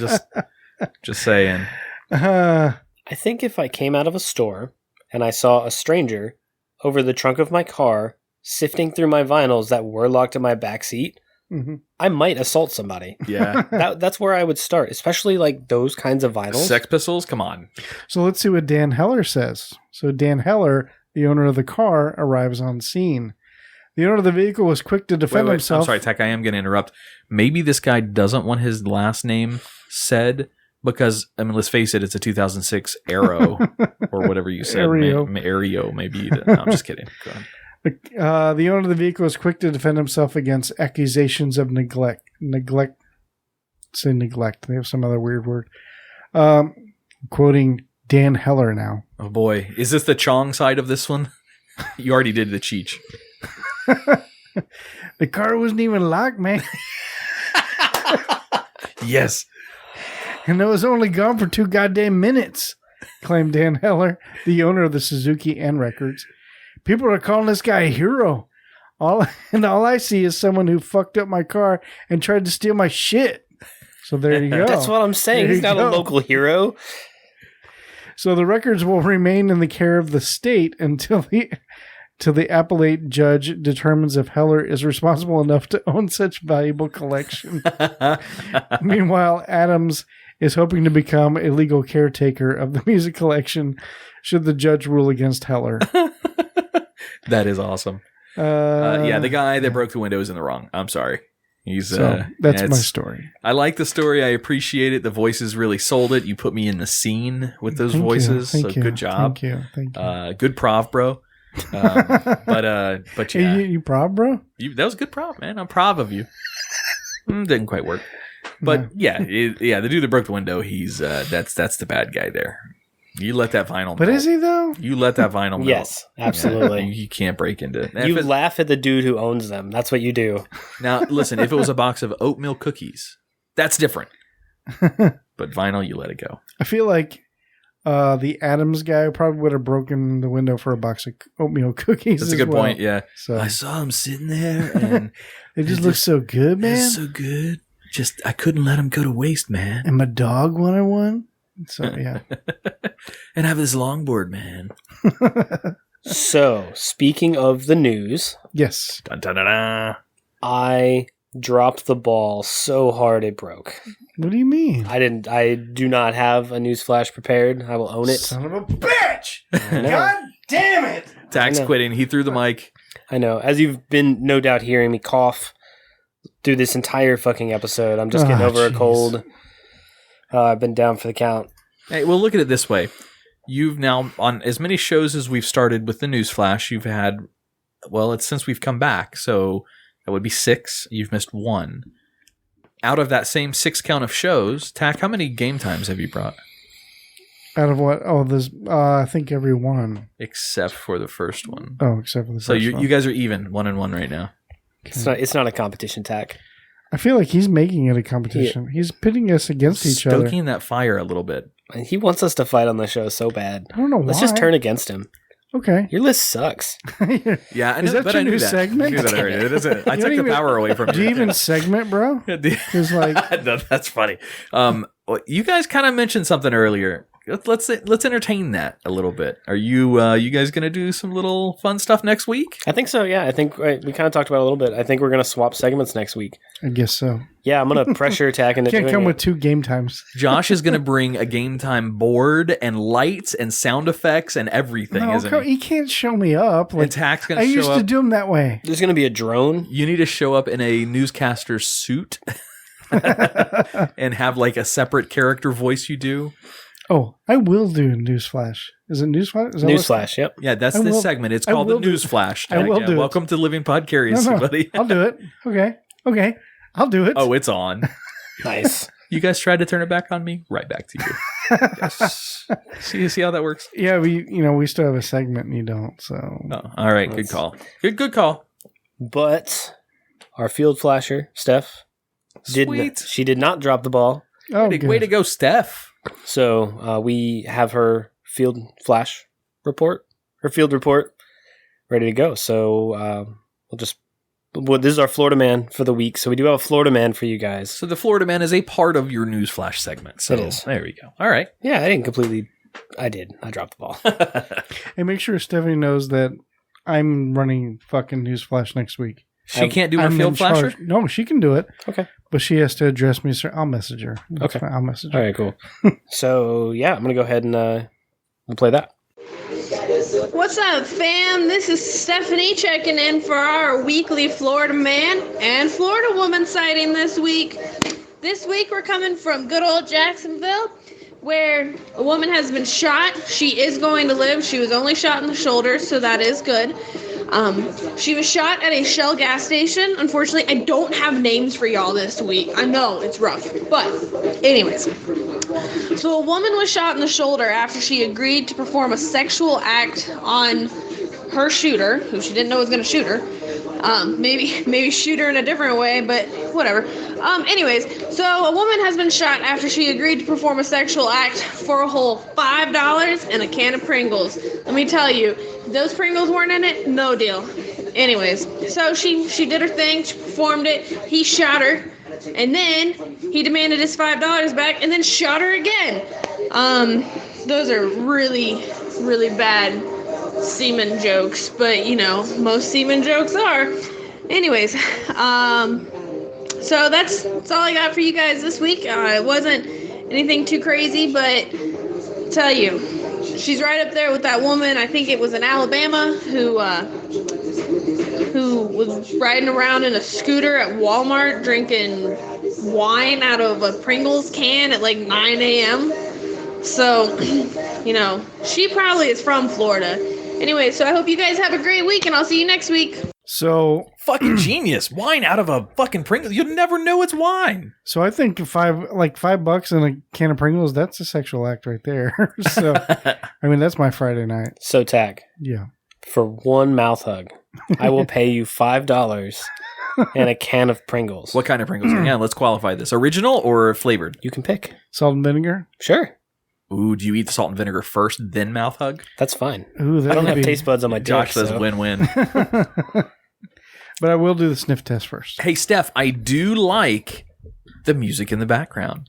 just saying. I think if I came out of a store and I saw a stranger over the trunk of my car sifting through my vinyls that were locked in my backseat, I might assault somebody. Yeah. That's where I would start, especially like those kinds of vinyls. Sex Pistols? Come on. So let's see what Dan Heller says. So Dan Heller, the owner of the car, arrives on scene. The owner of the vehicle was quick to defend himself. I'm sorry, Tech, I am going to interrupt. Maybe this guy doesn't want his last name said because, I mean, let's face it, it's a 2006 Aero or whatever you said. Aereo, maybe. No, I'm just kidding. Go ahead. The owner of the vehicle was quick to defend himself against accusations of neglect. Say neglect. They have some other weird word. Quoting Dan Heller now. Oh boy. Is this the Chong side of this one? You already did the Cheech. The car wasn't even locked, man. Yes. And it was only gone for 2 goddamn minutes, claimed Dan Heller, the owner of the Suzuki and records. People are calling this guy a hero. All I see is someone who fucked up my car and tried to steal my shit. So there you go. That's what I'm saying. There He's not a local hero. So the records will remain in the care of the state until the appellate judge determines if Heller is responsible enough to own such valuable collection. Meanwhile, Adams is hoping to become a legal caretaker of the music collection should the judge rule against Heller. That is awesome. The guy that broke the window is in the wrong. I'm sorry. That's my story. I like the story. I appreciate it. The voices really sold it. You put me in the scene with those voices. Thank you. Good job. Thank you. Good prov, bro. But yeah, you proud, bro? that was a good prop, man. I'm proud of you. Didn't quite work, but yeah, the dude that broke the window, he's that's the bad guy there. You let that vinyl. But melt. is he though? You let that vinyl. melt. Yes, absolutely. You can't break into it. You laugh at the dude who owns them. That's what you do. Now, listen, if it was a box of oatmeal cookies, that's different. But vinyl, you let it go. I feel like the Adams guy probably would have broken the window for a box of oatmeal cookies. That's a good point. Yeah. So I saw him sitting there, and it just looks so good, man. It's so good. Just I couldn't let him go to waste, man. And my dog wanted one. So yeah. And I have this longboard, man. So, speaking of the news, Yes. Dun, dun, dun, dun. I dropped the ball so hard it broke. What do you mean? I do not have a news flash prepared. I will own it. Son of a bitch! I know. God damn it! Tax I know. quitting. He threw the mic. I know. As you've been no doubt hearing me cough through this entire fucking episode, I'm just getting over a cold. I've been down for the count. Hey, well, look at it this way. You've now, on as many shows as we've started with the news flash, you've had, well, it's since we've come back, so that would be 6. You've missed 1. Out of that same 6 count of shows, Tack, how many game times have you brought? Out of what? Oh, there's I think every one. Except for the first one. Oh, except for the So first one. you guys are even, 1-1 right now. It's not a competition, Tack. I feel like he's making it a competition. He's pitting us against each other. Stoking that fire a little bit. And he wants us to fight on the show so bad. I don't know why. Let's just turn against him. Okay. Your list sucks. Yeah, I Is know, that but your I knew new that. segment? I knew that already. It isn't. I You took don't the even- power away from you. Do you even segment, bro? Because like, No, that's funny. You guys kind of mentioned something earlier. Let's entertain that a little bit. Are you guys gonna do some little fun stuff next week? I think so, yeah. I think we kind of talked about it a little bit. I think we're going to swap segments next week. I guess so. Yeah, I'm going to pressure Tack into Can't doing come it. with 2 game times. Josh is gonna bring a game time board and lights and sound effects and everything, No, isn't he? he can't show me up. And Like, Tack's gonna I show used up. to do him that way. There's going to be a drone. You need to show up in a newscaster suit and have like a separate character voice you do. Oh, I will do Newsflash. Is it Newsflash? Is that what it's Newsflash, yep. Yeah, that's I this will- segment. It's I called the will do- News Flash. I will do it. Welcome to Living Podcarious, No, buddy. I'll do it. Okay. I'll do it. Oh, it's on. Nice. You guys tried to turn it back on me? Right back to you. Yes. See how that works? Yeah, we still have a segment and you don't. So Oh, all right. Good call. Good call. But our field flasher, Steph, Sweet. she did not drop the ball. oh, Way to go, Steph. So we have her field report ready to go. So this is our Florida man for the week. So we do have a Florida man for you guys. So the Florida Man is a part of your News Flash segment. So It is. There we go. All right. Yeah, I did. I dropped the ball. Hey, make sure Stephanie knows that I'm running fucking Newsflash next week. She can't do her I'm field in charge. flasher? No, she can do it. Okay. But she has to address me, sir. I'll message her. That's Okay. fine. I'll message her. All right, cool. So yeah, I'm gonna go ahead and we'll play that. What's up, fam? This is Stephanie checking in for our weekly Florida man and Florida woman sighting this week. This week we're coming from good old Jacksonville, where a woman has been shot. She is going to live. She was only shot in the shoulder, so that is good. She was shot at a Shell gas station. Unfortunately, I don't have names for y'all this week. I know, it's rough. But, anyways. So a woman was shot in the shoulder after she agreed to perform a sexual act on her shooter, who she didn't know was going to shoot her. Maybe shoot her in a different way, but whatever. Anyways, so a woman has been shot after she agreed to perform a sexual act for a whole $5 and a can of Pringles. Let me tell you, those Pringles weren't in it, no deal. Anyways, so she did her thing, she performed it, he shot her, and then he demanded his $5 back and then shot her again. Those are really, really bad semen jokes, but most semen jokes are. Anyways, so that's all I got for you guys this week. It wasn't anything too crazy, but tell you, she's right up there with that woman, I think it was in Alabama, who was riding around in a scooter at Walmart drinking wine out of a Pringles can at like 9 a.m. So, she probably is from Florida. Anyway, so I hope you guys have a great week, and I'll see you next week. So Fucking genius. Wine out of a fucking Pringles. You'll never know it's wine. I think $5 and a can of Pringles, that's a sexual act right there. So, I mean, that's my Friday night. So, Tach, Yeah. for one mouth hug, I will pay you $5 and a can of Pringles. What kind of Pringles? Yeah, let's qualify this. Original or flavored? You can pick. Salt and vinegar? Sure. Ooh, do you eat the salt and vinegar first, then mouth hug? That's fine. Ooh, that I don't would have be... taste buds on my dick. Josh says so. win-win. But I will do the sniff test first. Hey, Steph, I do like the music in the background.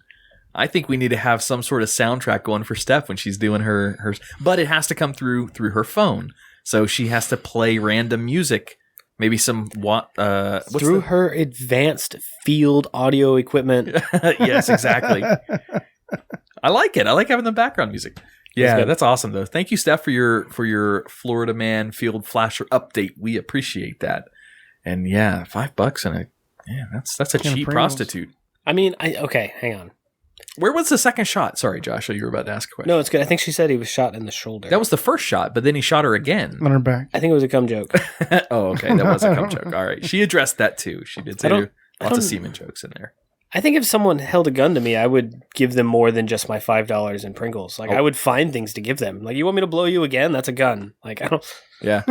I think we need to have some sort of soundtrack going for Steph when she's doing her but it has to come through her phone. So she has to play random music. Maybe some through her advanced field audio equipment. Yes, exactly. I like it. I like having the background music. Yeah, that's awesome though. Thank you, Steph, for your Florida Man Field Flasher update. We appreciate that. And yeah, $5 and that's a cheap prostitute. I mean, okay, hang on. Where was the second shot? Sorry, Josh, you were about to ask a question. No, it's good. I think she said he was shot in the shoulder. That was the first shot, but then he shot her again. On her back. I think it was a cum joke. Oh, okay. That was a cum joke. All right. She addressed that too. She did say lots of semen jokes in there. I think if someone held a gun to me, I would give them more than just my $5 in Pringles. Like, I would find things to give them. Like, you want me to blow you again? That's a gun. Like, I don't. Yeah,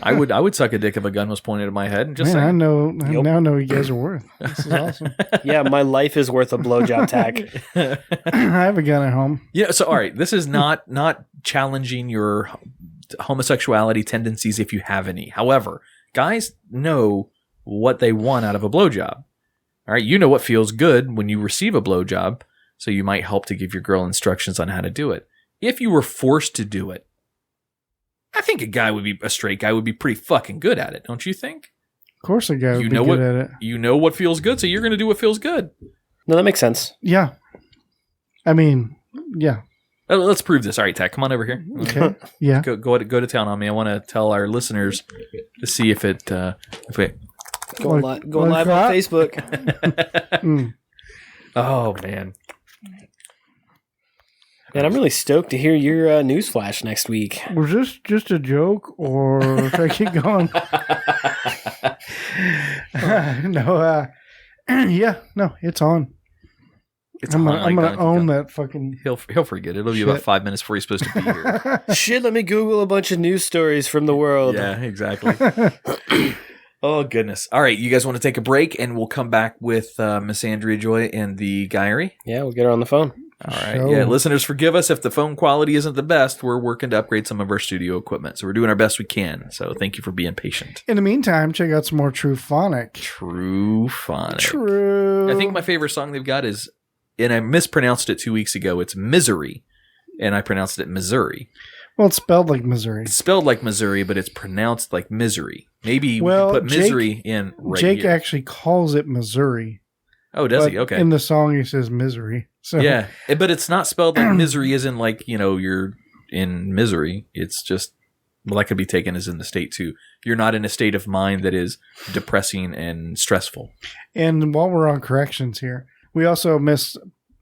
I would suck a dick if a gun was pointed at my head. And just Man, saying. I now know you guys are worth. This is awesome. Yeah, my life is worth a blowjob, Tach. I have a gun at home. Yeah. So, all right, this is not challenging your homosexuality tendencies if you have any. However, guys know what they want out of a blowjob. All right, you know what feels good when you receive a blowjob, so you might help to give your girl instructions on how to do it. If you were forced to do it, I think a straight guy would be pretty fucking good at it, don't you think? Of course a guy would be good at it. You know what feels good, so you're going to do what feels good. No, that makes sense. Yeah. I mean, yeah. Let's prove this. All right, Tach, come on over here. Okay. Yeah. Go to town on me. I want to tell our listeners to see if it Going live on Facebook. Oh man. Man, I'm really stoked to hear your news flash next week. Was this just a joke, or should I keep going? No, it's on. I'm gonna own that fucking. He'll forget. It'll be about 5 minutes before he's supposed to be here. Shit, let me Google a bunch of news stories from the world. Yeah, exactly. Oh goodness! All right, you guys want to take a break, and we'll come back with Miss Andrea Joy and the Guyry. Yeah, we'll get her on the phone. All right. Yeah, listeners, forgive us if the phone quality isn't the best. We're working to upgrade some of our studio equipment, so we're doing our best we can. So thank you for being patient. In the meantime, check out some more True Phonic. True Phonic. True. I think my favorite song they've got is, and I mispronounced it 2 weeks ago. It's Misery, and I pronounced it Missouri. Well, it's spelled like Missouri. It's spelled like Missouri, but it's pronounced like misery. Maybe we can put misery in right Jake here. actually calls it Missouri. Oh, does he? Okay. In the song, he says misery. So yeah, but it's not spelled like misery as in like, you're in misery. It's just, well, that could be taken as in the state too. You're not in a state of mind that is depressing and stressful. And while we're on corrections here, we also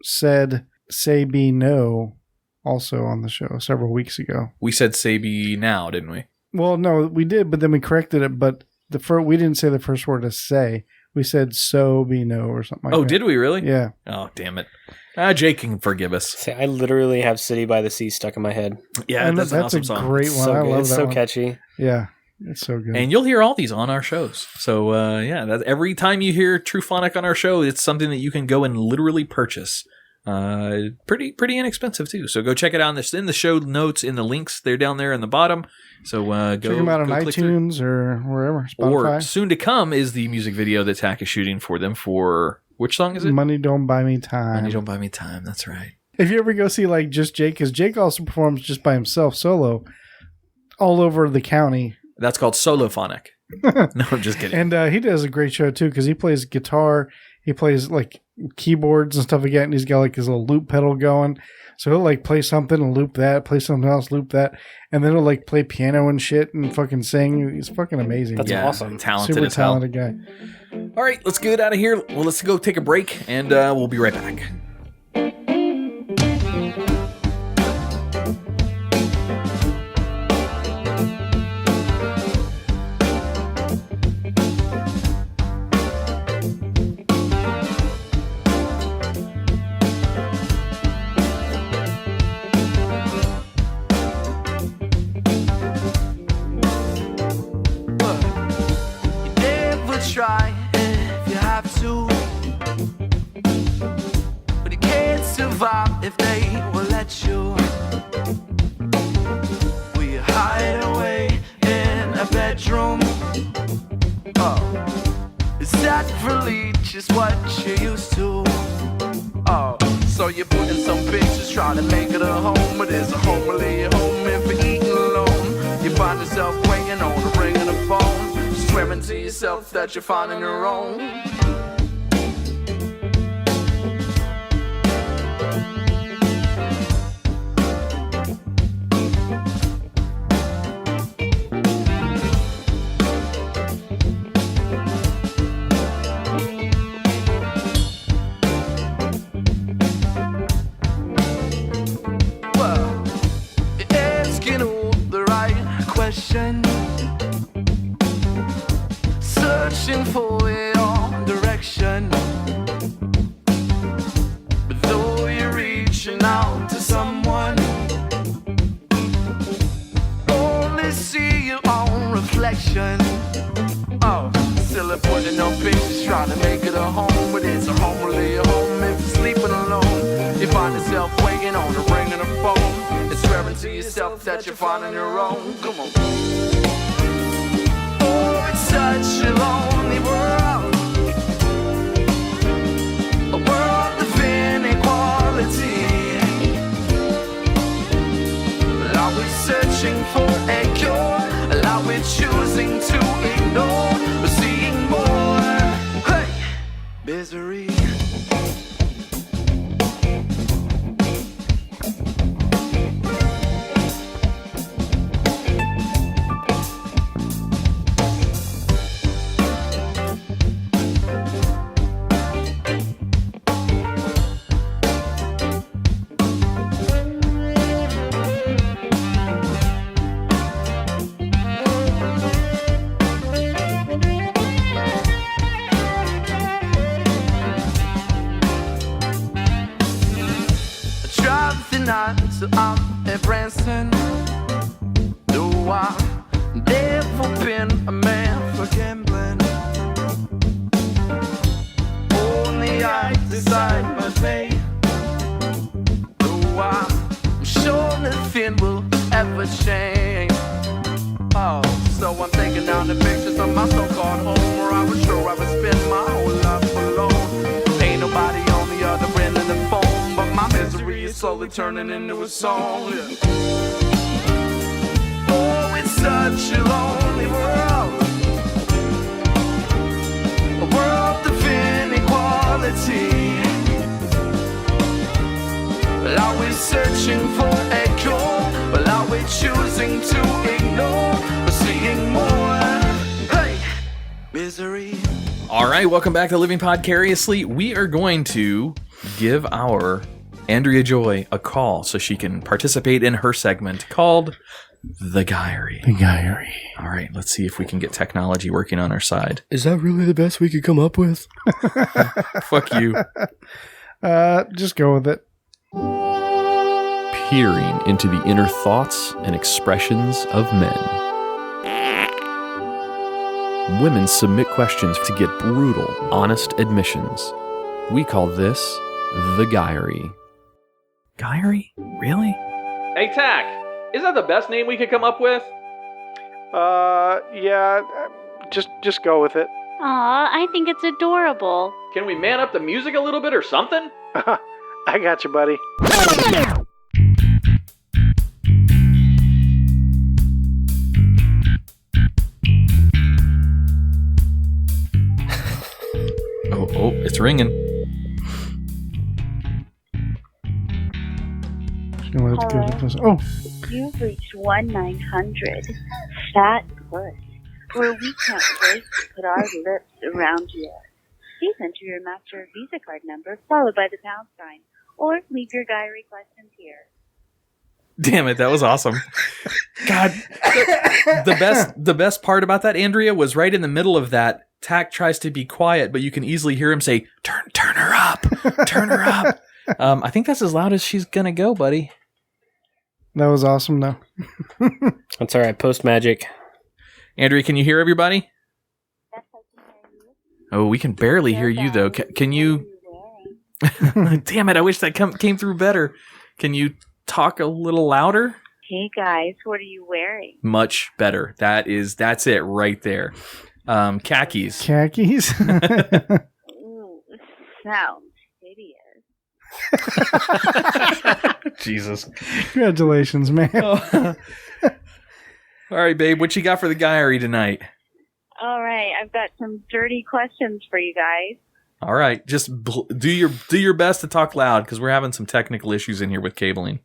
said say be no also on the show several weeks ago. We said Sabi now, didn't we? Well, no, we did, but then we corrected it. But we didn't say the first word to say. We said so be no or something like that. Oh, did we really? Yeah. Oh, damn it. Jake can forgive us. See, I literally have City by the Sea stuck in my head. Yeah, that's an awesome a song. great one. So I good. love It's that so one. catchy. Yeah, it's so good. And you'll hear all these on our shows. So, every time you hear True Phonic on our show, it's something that you can go and literally purchase. Pretty inexpensive too. So go check it out in the show notes, in the links. They're down there in the bottom. So go check them out on iTunes or wherever. Spotify. Or soon to come is the music video that Tach is shooting for them for which song is it? Money Don't Buy Me Time. Money Don't Buy Me Time. That's right. If you ever go see like just Jake, because Jake also performs just by himself solo all over the county. That's called Solo Phonic. No, I'm just kidding. And he does a great show too because he plays guitar. He plays like keyboards and stuff like that, and he's got like his little loop pedal going. So he'll like play something and loop that, play something else, loop that, and then he'll like play piano and shit and fucking sing. He's fucking amazing. That's awesome. Talented Super as hell. talented guy. All right, let's get out of here. Well, let's go take a break, and we'll be right back. have to. But you can't survive if they will let you. We hide away in a bedroom. Oh, is that really just what you used to? Oh, so you're putting some pictures, trying to make it a home, but it's a home really a home if you're eating alone. You find yourself waiting on the ring of the phone, swearing to yourself that you're finding your own. Searching for your direction, but though you're reaching out to someone, only see your own reflection. Oh, still putting on pictures, trying to make it a home, but it's a home really a home if you're sleeping alone. You find yourself waiting on the ring of the phone, and swearing to yourself that you're finding your own. Come on. Oh, it's such a lonely world, a world of inequality. Are we searching for a cure? Are we choosing to ignore? We're seeing more, hey, misery. So I'm a Branson. No, I've never been a man for gambling. Only I decide my fate. No, I'm sure nothing will ever change. Oh, so I'm taking down the pictures of my so-called home, where I was sure I would spend my whole life alone. Ain't nobody on the other end of the phone, but my misery is slowly turning into a song. Yeah. Oh, it's such a lonely world, a world of inequality. Are we searching for a cure? Well, are we choosing to ignore? We're seeing more, hey, misery. All right, welcome back to Living Podcariously. We are going to give our Andrea Joy a call so she can participate in her segment called The Diary. The Diary. All right, let's see if we can get technology working on our side. Is that really the best we could come up with? Fuck you. Just go with it. Peering into the inner thoughts and expressions of men. Women submit questions to get brutal, honest admissions. We call this The Diary. Diary? Really? Hey, Tach, is that the best name we could come up with? Yeah, just go with it. Aw, I think it's adorable. Can we man up the music a little bit or something? I got you, buddy. Oh, it's ringing. Oh. You've reached 1-900 Fat Puss, where we can't wait to put our lips around you. Please enter your master Visa card number followed by the pound sign, or leave your diary questions here. Damn it, that was awesome. God, the best part about that, Andrea, was right in the middle of that. Tach tries to be quiet, but you can easily hear him say, "Turn her up, turn her up." I think that's as loud as she's gonna go, buddy. That was awesome, though. That's all right. Post magic. Andrea, can you hear everybody? Oh, we can barely hear you though. Can you? Damn it! I wish that came through better. Can you talk a little louder? Hey guys, what are you wearing? Much better. That's it right there. Khakis. Khakis? Ooh, sounds hideous. Jesus. Congratulations, man. Oh. All right, babe. What you got for the diary tonight? All right, I've got some dirty questions for you guys. All right, just do your best to talk loud because we're having some technical issues in here with cabling.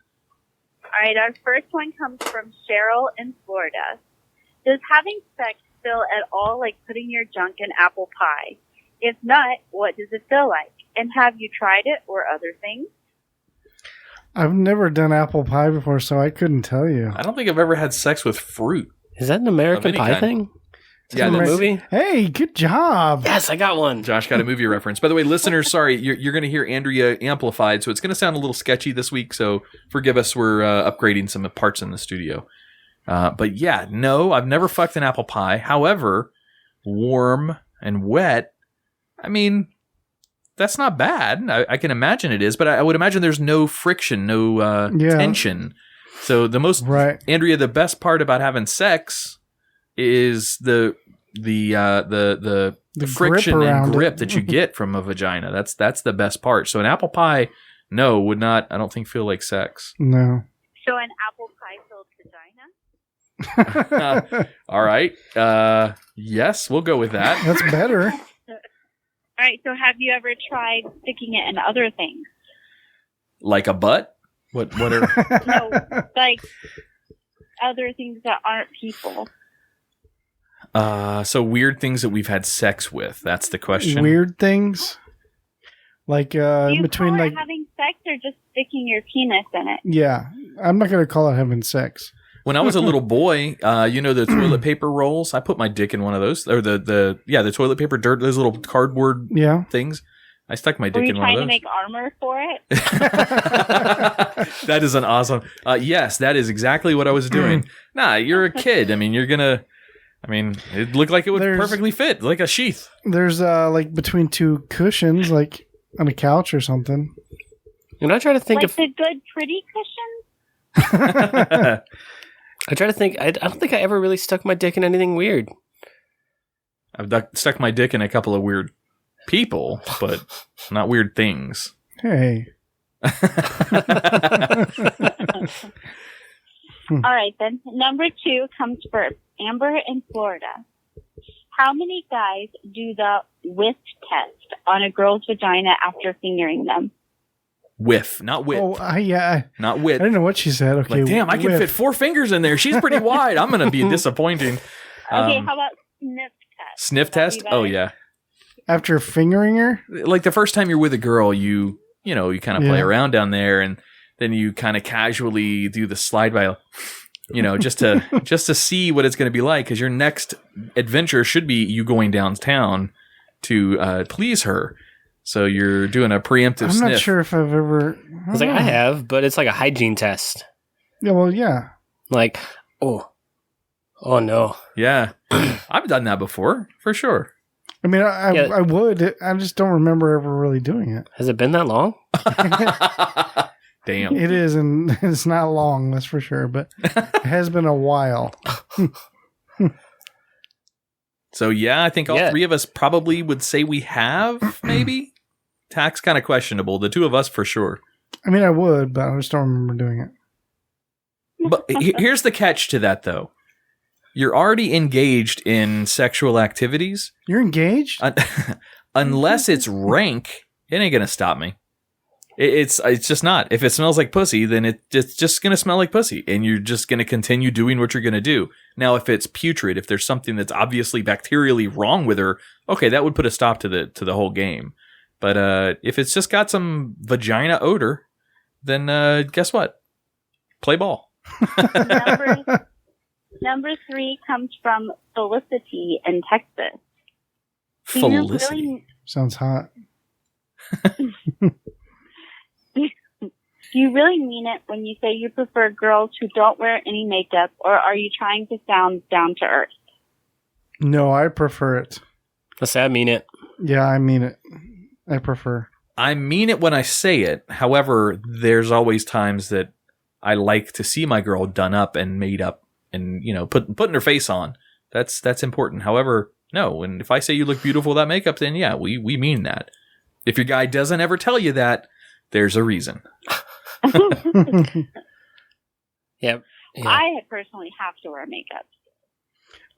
All right, our first one comes from Cheryl in Florida. Does having sex feel at all like putting your junk in apple pie? If not, what does it feel like? And have you tried it or other things? I've never done apple pie before, so I couldn't tell you. I don't think I've ever had sex with fruit. Is that an American Pie thing? Yeah, the movie. Hey, good job. Yes, I got one. Josh got a movie reference. By the way, listeners, sorry, you're going to hear Andrea amplified, so it's going to sound a little sketchy this week, so forgive us. We're upgrading some parts in the studio. But yeah, no, I've never fucked an apple pie. However, warm and wet, I mean, that's not bad. I can imagine it is, but I would imagine there's no friction, no tension. So the most, Andrea, the best part about having sex is the friction and grip that you get from a vagina. That's the best part. So an apple pie, would not, I don't think, feel like sex. No. So an apple pie filled vagina? All right. Yes, we'll go with that. That's better. All right. So have you ever tried sticking it in other things? Like a butt? What are? No, like other things that aren't people. So weird things that we've had sex with. That's the question. Weird things? Like, Do you between call like... it having sex or just sticking your penis in it? Yeah. I'm not going to call it having sex. When I was a little boy, the toilet paper rolls, I put my dick in one of those. Or the toilet paper dirt, those little cardboard things. I stuck my dick in one of those. Were you trying to make armor for it? That is an awesome... yes, that is exactly what I was doing. Nah, you're a kid. I mean, you're going to... it looked like it would perfectly fit, like a sheath. There's like between two cushions, like on a couch or something. And I try to think like of the good, pretty cushions. I try to think. I don't think I ever really stuck my dick in anything weird. I've stuck my dick in a couple of weird people, but not weird things. Hey. All right, then. Number 2 comes first. Amber in Florida. How many guys do the whiff test on a girl's vagina after fingering them? Whiff, not whip. Oh, yeah. Not whip. I didn't know what she said. Okay. Like, damn, I can fit 4 fingers in there. She's pretty wide. I'm going to be disappointing. Okay, how about sniff test? Sniff test? Oh, yeah. After fingering her? Like the first time you're with a girl, you kind of play around down there, and then you kind of casually do the slide by, just to see what it's going to be like, because your next adventure should be you going downtown to please her. So you're doing a preemptive sniff. I'm not sure if I've ever... I have, but it's like a hygiene test. Yeah, well, yeah. Like, oh no. Yeah. I've done that before, for sure. I mean, I would. I just don't remember ever really doing it. Has it been that long? Damn. It is, and it's not long, that's for sure, but it has been a while. So, yeah, I think all 3 of us probably would say we have, maybe. Tach's kind of questionable. The 2 of us, for sure. I mean, I would, but I just don't remember doing it. But here's the catch to that, though. You're already engaged in sexual activities. You're engaged? Unless it's rank, it ain't going to stop me. It's just not. If it smells like pussy, then it's just going to smell like pussy, and you're just going to continue doing what you're going to do. Now, if it's putrid, if there's something that's obviously bacterially wrong with her, okay, that would put a stop to the whole game. But if it's just got some vagina odor, then guess what? Play ball. Number 3 comes from Felicity in Texas. Felicity. Sounds hot. Do you really mean it when you say you prefer girls who don't wear any makeup, or are you trying to sound down to earth? No, I prefer it. Let's say I mean it. Yeah, I mean it. I prefer. I mean it when I say it. However, there's always times that I like to see my girl done up and made up and, putting her face on. That's important. However, no. And if I say you look beautiful without makeup, then yeah, we mean that. If your guy doesn't ever tell you that, there's a reason. Yep. Yeah. I personally have to wear makeup.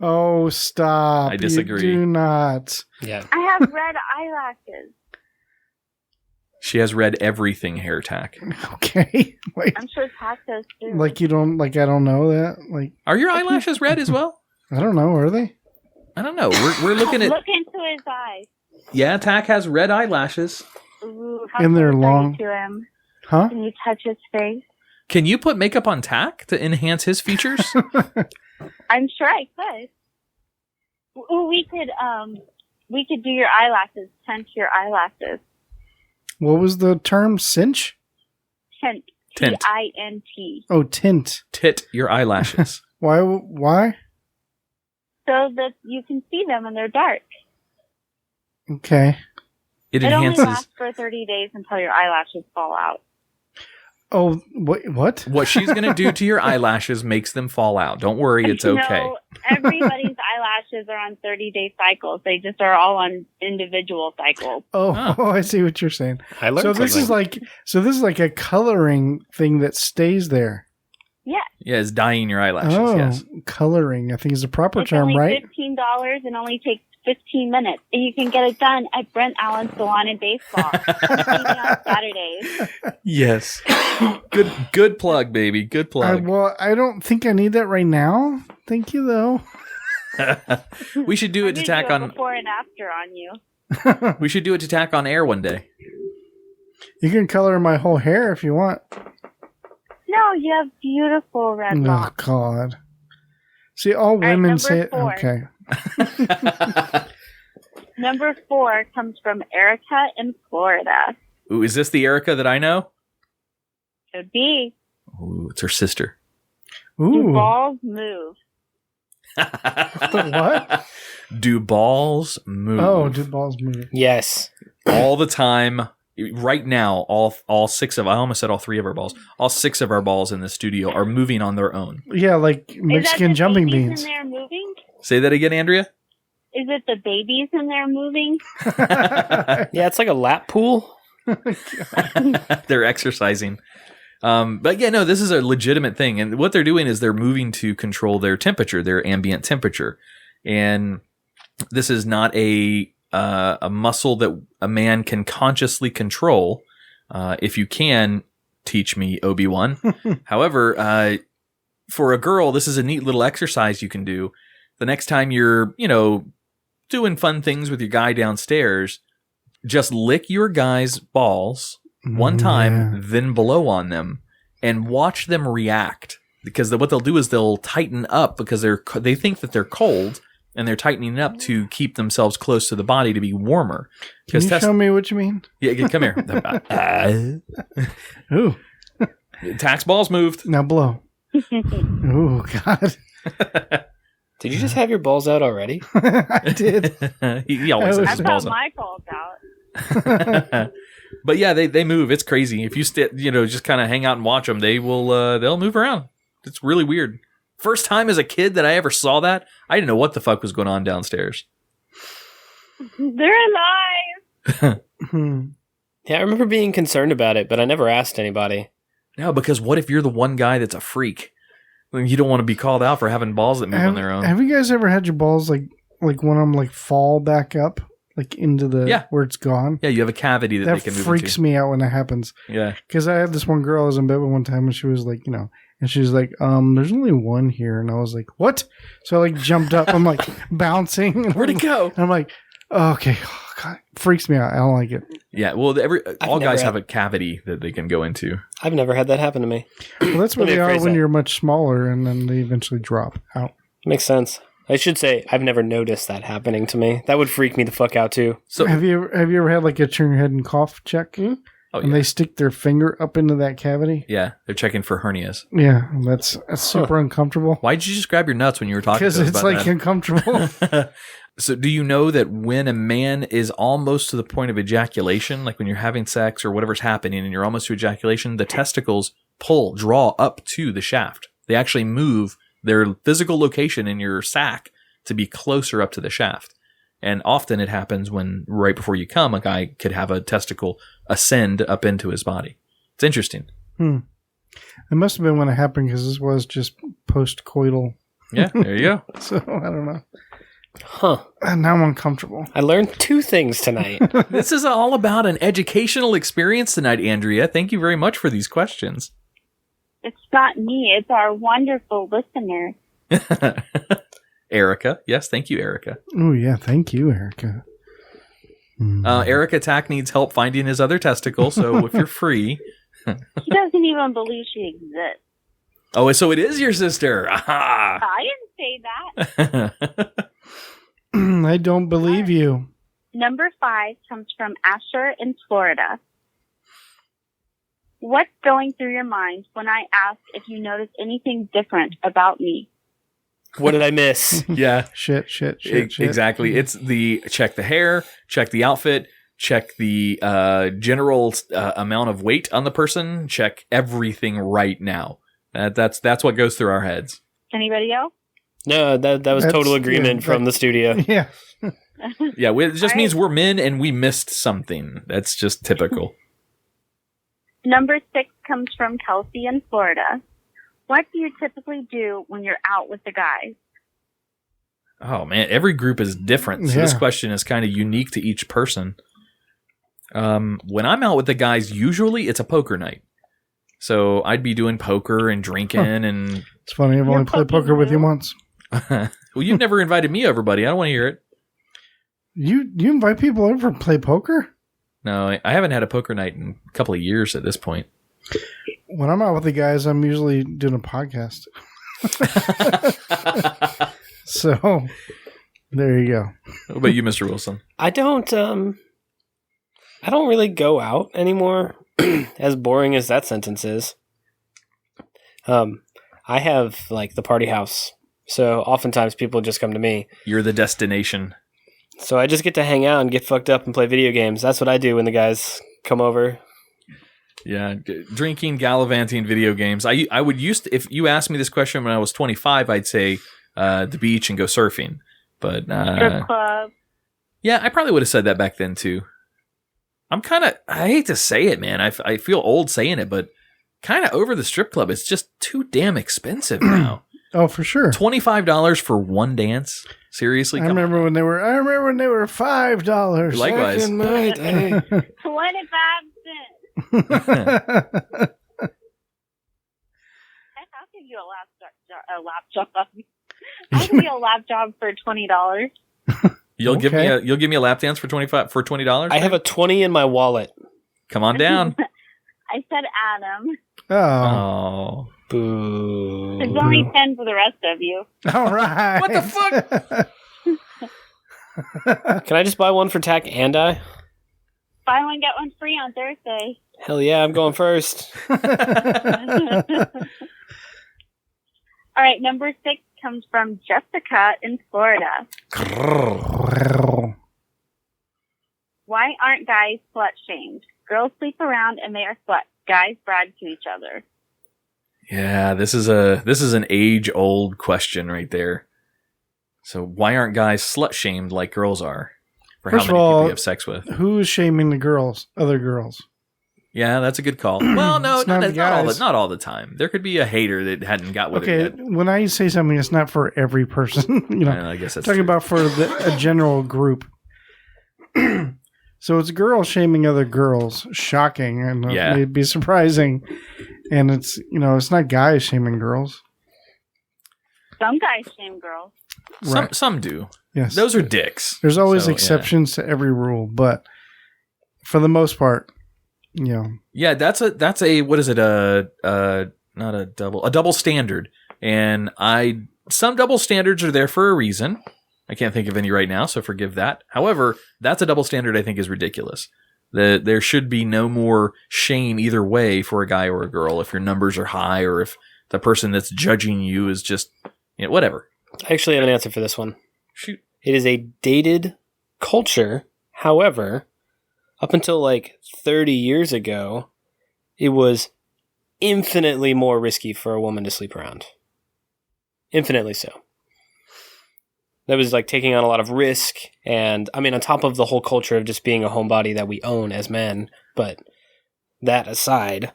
Oh, stop. I disagree. You do not. Yeah. I have red eyelashes. She has read everything, hair tack. Okay. Wait. I'm sure Tach does too. Like you don't, like I don't know that? Like Are your eyelashes red as well? I don't know. Are they? I don't know. We're looking at... Look into his eyes. Yeah, Tack has red eyelashes. Ooh, how And they're close are long. you to him? Huh? Can you touch his face? Can you put makeup on Tack to enhance his features? I'm sure I could. Ooh, we could do your eyelashes, tint your eyelashes. What was the term? Cinch? Tint. Tint. T-I-N-T. Oh, tint. Tit your eyelashes. Why? So that you can see them when they're dark. Okay. It It only enhances... lasts for 30 days until your eyelashes fall out. Oh, what? What she's going to do to your eyelashes makes them fall out. Don't worry, it's okay. No, everybody's eyelashes are on 30-day cycles. They just are all on individual cycles. Oh, I see what you're saying. I learned So this is like a coloring thing that stays there. Yeah. Yeah, it's dyeing your eyelashes, Oh, yes. coloring. I think is the proper It's term, only right? $15 and only takes 15 minutes. And you can get it done at Brent Allen's Salon and Baseball. Even on Saturdays. Yes. Good plug, baby. Good plug. Well, I don't think I need that right now. Thank you, though. We should do it to I'm tack gonna do a on... before and after on you. We should do it to tack on air one day. You can color my whole hair if you want. No, you have beautiful red Oh, locks. God. See, all right, women number say it. 4. Okay. Number 4 comes from Erica in Florida. Ooh, is this the Erica that I know? Could be. Ooh, it's her sister. Do Ooh. balls move? What? Do balls move? Oh, do balls move? Yes. All the time. Right now, all 6 of... I almost said all 3 of our balls. All 6 of our balls in the studio are moving on their own. Yeah, like Mexican Is that the jumping babies beans. in there moving? Say that again, Andrea? Is it the babies in there moving? Yeah, it's like a lap pool. They're exercising. But yeah, no, this is a legitimate thing. And what they're doing is they're moving to control their temperature, their ambient temperature. And this is not a muscle that a man can consciously control. If you can, teach me, Obi-Wan. However, for a girl, this is a neat little exercise you can do. The next time you're, doing fun things with your guy downstairs, just lick your guy's balls one time, then blow on them, and watch them react. Because what they'll do is they'll tighten up because they think that they're cold, and they're tightening up to keep themselves close to the body to be warmer. Can you show me what you mean? Yeah, come here. Ooh. Tax balls moved. Now blow. Ooh, God. Did you just have your balls out already? I did. he always has his I've balls got out. my balls out. But yeah, they move. It's crazy. If you just kind of hang out and watch them, they'll move around. It's really weird. First time as a kid that I ever saw that, I didn't know what the fuck was going on downstairs. They're alive. Yeah, I remember being concerned about it, but I never asked anybody. No, because what if you're the one guy that's a freak? You don't want to be called out for having balls that move on their own. Have you guys ever had your balls like one of them fall back up into the where it's gone? Yeah, you have a cavity that they can move into. That freaks me out when that happens. Yeah, because I had this one girl I was in bed with one time, and she was like, and she's like, there's only one here, and I was like, what? So I jumped up. I'm like bouncing. Where'd it go? And I'm like, oh, okay. Oh, God. It freaks me out. I don't like it. Yeah, well, all guys have a cavity that they can go into. I've never had that happen to me. Well, that's what they are when you're much smaller, and then they eventually drop out. Makes sense. I should say I've never noticed that happening to me. That would freak me the fuck out too. So have you ever had a turn your head and cough check? Mm-hmm. Oh, and they stick their finger up into that cavity? Yeah, they're checking for hernias. Yeah, that's super uncomfortable. Why'd you just grab your nuts when you were talking to us Because it's about that? uncomfortable. So do you know that when a man is almost to the point of ejaculation, like when you're having sex or whatever's happening and you're almost to ejaculation, the testicles draw up to the shaft. They actually move their physical location in your sac to be closer up to the shaft. And often it happens when right before you come, a guy could have a testicle ascend up into his body. It's interesting. It must have been when it happened because this was just post-coital. Yeah, there you go. So I don't know. Huh. And now I'm uncomfortable. I learned 2 things tonight. This is all about an educational experience tonight, Andrea. Thank you very much for these questions. It's not me. It's our wonderful listener. Erica. Yes, thank you, Erica. Oh, yeah. Thank you, Erica. Erica Tach needs help finding his other testicle, so if you're free. She doesn't even believe she exists. Oh, so it is your sister. Aha! I didn't say that. I don't believe you. Number 5 comes from Asher in Florida. What's going through your mind when I ask if you notice anything different about me? What did I miss? Yeah. Shit. Exactly. It's the check the hair, check the outfit, check the general amount of weight on the person, check everything right now. That's what goes through our heads. Anybody else? No, that was total agreement from the studio. Yeah. Yeah, it just means we're men and we missed something. That's just typical. Number 6 comes from Kelsey in Florida. What do you typically do when you're out with the guys? Oh, man, every group is different. So this question is kind of unique to each person. When I'm out with the guys, usually it's a poker night. So I'd be doing poker and drinking and... It's funny, I've only played poker with you once. Well, you've never invited me over, buddy. I don't want to hear it. You invite people over to play poker? No, I haven't had a poker night in a couple of years at this point. When I'm out with the guys, I'm usually doing a podcast. So, there you go. What about you, Mr. Wilson? I don't really go out anymore, as boring as that sentence is. I have, like, the party house, so oftentimes people just come to me. You're the destination. So I just get to hang out and get fucked up and play video games. That's what I do when the guys come over. Yeah, drinking, gallivanting, video games. I would if you asked me this question when I was 25, I'd say the beach and go surfing. But Strip club. Yeah, I probably would have said that back then too. I hate to say it, man. I feel old saying it, but kind of over the strip club. It's just too damn expensive now. Oh, for sure. $25 for one dance? Seriously? I remember when they were $5. Likewise. Back in my day. 25 cents. I'll give you a laptop. I'll give you a laptop for $20. You'll give me a lap dance for $20? I have a 20 in my wallet. Come on down. I said Adam. Oh. Boo. There's only 10 for the rest of you. All right. What the fuck? Can I just buy one for Tach and I? Buy one, get one free on Thursday. Hell yeah, I'm going first. All right, number 6 comes from Jessica in Florida. Why aren't guys slut shamed? Girls sleep around and they are sluts. Guys brag to each other. Yeah, this is an age-old question right there. So why aren't guys slut-shamed like girls are? For First how many of all, people you have sex with? Who's shaming the girls? Other girls. Yeah, that's a good call. Well, no, It's not the guys. not all the time. There could be a hater that hadn't got with Okay, it yet. when I say something, it's not for every person. I guess that's talking true. about for a general group. So it's girls shaming other girls. Shocking, and Yeah. it'd be surprising. And it's not guys shaming girls. Some guys shame girls. Right. Some do. Yes, Those are dicks. There's always So, yeah. exceptions to every rule, but for the most part, Yeah, that's a what is it? Not a double standard. And some double standards are there for a reason. I can't think of any right now, so forgive that. However, that's a double standard I think is ridiculous. There should be no more shame either way for a guy or a girl if your numbers are high or if the person that's judging you is just whatever. I actually have an answer for this one. Shoot. It is a dated culture. However, up until like 30 years ago, it was infinitely more risky for a woman to sleep around. Infinitely so. That was like taking on a lot of risk, and I mean, on top of the whole culture of just being a homebody that we own as men, but that aside,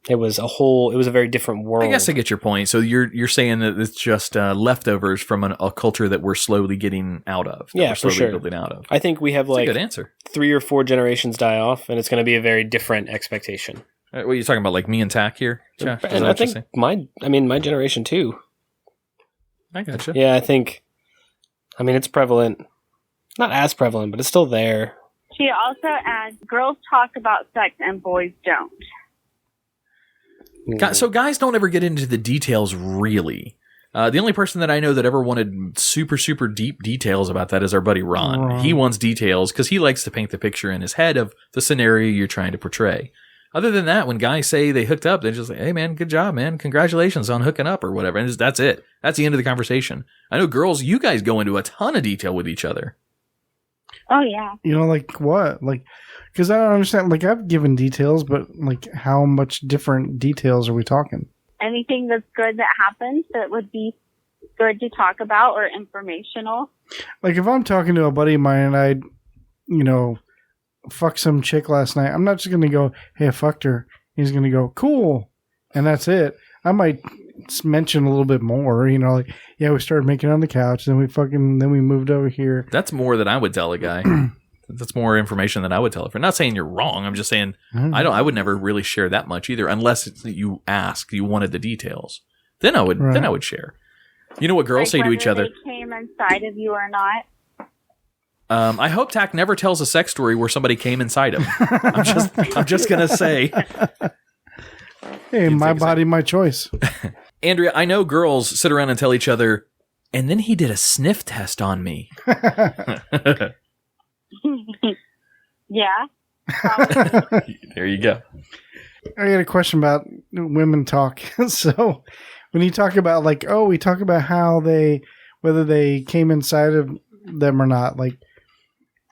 it was a very different world. I guess I get your point. So you're saying that it's just leftovers from a culture that we're slowly getting out of. Yeah, we're for slowly sure. building out of. I think we have That's like a good answer. 3 or 4 generations die off, and it's going to be a very different expectation. What are you talking about, like me and Tack here? Josh? Is that And I what you're think saying? my generation too. I gotcha. Yeah, I mean, it's prevalent. Not as prevalent, but it's still there. She also adds, girls talk about sex and boys don't. So guys don't ever get into the details, really. The only person that I know that ever wanted super, super deep details about that is our buddy Ron. He wants details because he likes to paint the picture in his head of the scenario you're trying to portray. Other than that, when guys say they hooked up, they're just like, hey, man, good job, man. Congratulations on hooking up or whatever. And that's it. That's the end of the conversation. I know girls, you guys go into a ton of detail with each other. Oh, yeah. You know, like what? Like, because I don't understand. Like, I've given details, but like, how much different details are we talking? Anything that's good that happens that would be good to talk about or informational. Like, if I'm talking to a buddy of mine and I, fuck some chick last night, I'm not just going to go, hey, I fucked her. He's going to go, cool. And that's it. I might mention a little bit more, like, yeah, we started making on the couch, then we moved over here. That's more than I would tell a guy. That's more information than I would tell a friend. Not saying you're wrong. I'm just saying I would never really share that much either, unless it's that you wanted the details. Then I would share. You know what girls say to each other? They came inside of you or not. I hope Tack never tells a sex story where somebody came inside him. I'm just gonna say. Hey, my body, my choice. Andrea, I know girls sit around and tell each other, and then he did a sniff test on me. Yeah. There you go. I got a question about women talk. So when you talk about we talk about how whether they came inside of them or not, like,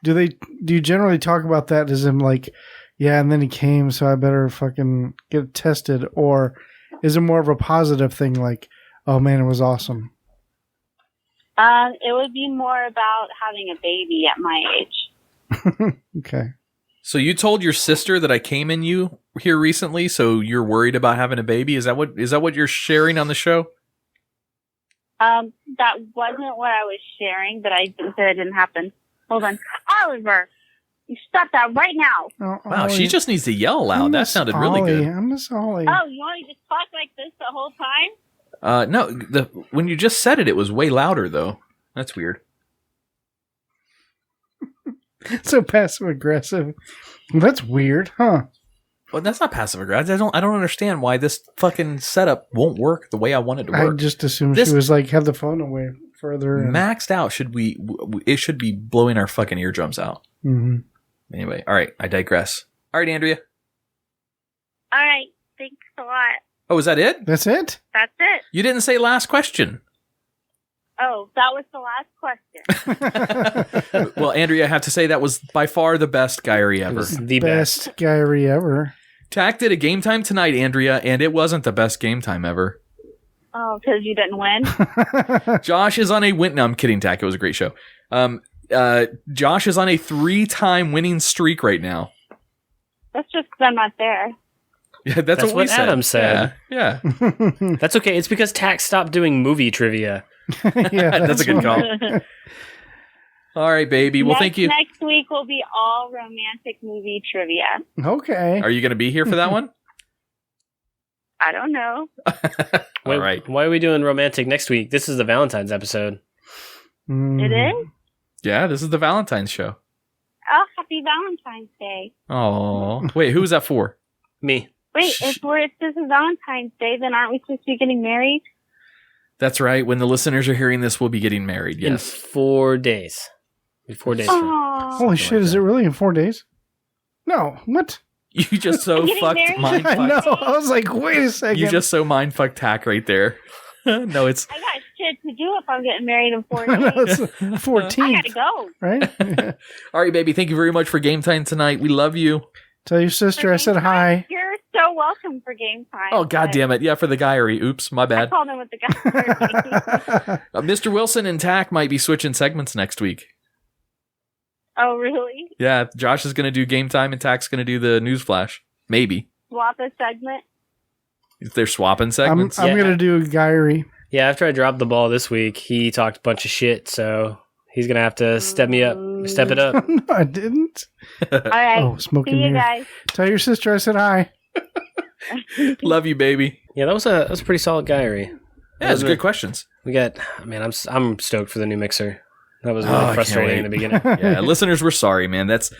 do you generally talk about that as in like, yeah, and then he came, so I better fucking get tested? Or is it more of a positive thing like, oh man, it was awesome? It would be more about having a baby at my age. Okay. So you told your sister that I came in you here recently, so you're worried about having a baby? Is that what you're sharing on the show? That wasn't what I was sharing, but I said it didn't happen. Hold on. Oliver, you stop that right now. Oh, wow, Ollie. she just needs to yell loud. That sounded really good. I miss Ollie. Oh, you want to just talk like this the whole time? No, when you just said it, it was way louder, though. That's weird. So passive aggressive. That's weird, huh? Well, that's not passive aggressive. I don't understand why this fucking setup won't work the way I want it to work. I just assumed she was like, have the phone away further. Maxed out. It should be blowing our fucking eardrums out. Mm-hmm. Anyway, all right. I digress. All right, Andrea. All right. Thanks a lot. Oh, is that it? That's it? That's it. You didn't say last question. Oh, that was the last question. Well, Andrea, I have to say that was by far the best Guyry ever. The best Guyry ever. Tack did a game time tonight, Andrea, and it wasn't the best game time ever. Oh, because you didn't win? Josh is on a win. No, I'm kidding, Tack. It was a great show. Josh is on a 3-time winning streak right now. That's just because I'm not there. Yeah, that's what Adam said. Yeah. That's okay. It's because Tack stopped doing movie trivia. Yeah, that's a good call. All right, baby. Well, thank you. Next week will be all romantic movie trivia. Okay. Are you going to be here for that one? I don't know. All right. Why are we doing romantic next week? This is the Valentine's episode. Mm. It is? Yeah, this is the Valentine's show. Oh, happy Valentine's Day. Oh, wait, who was that for? Me. Wait, if this is Valentine's Day, then aren't we supposed to be getting married? That's right. When the listeners are hearing this, we'll be getting married. Yes. In 4 days. In 4 days. Holy shit, is it really in 4 days? No, what? You just so fucked mind I know. fucked. I was like, wait a second. You just so mind fucked Tack right there. No, it's. I got shit to do if I'm getting married in 4 I know, days. it's 14th, I gotta go. right? All right, baby. Thank you very much for game time tonight. We love you. Tell your sister I said hi. You're so welcome for game time. Oh, God damn it. Yeah, for the Guyry. Oops, my I bad. called him with the guy. Mr. Wilson and Tach might be switching segments next week. Oh, really? Yeah, Josh is going to do game time and Tach's going to do the news flash. Maybe. Swap a segment? If they're swapping segments. I'm going to do a Guyry. Yeah, after I dropped the ball this week, he talked a bunch of shit, so he's going to have to step it up. No, I didn't. All right. Oh, smoking See you mirror. guys. Tell your sister I said hi. Love you, baby. Yeah, that was a pretty solid Guyry. Yeah, those are good questions. We got, man, I'm stoked for the new mixer. That was I really can't frustrating wait. in the beginning. Yeah, listeners, we're sorry, man. That's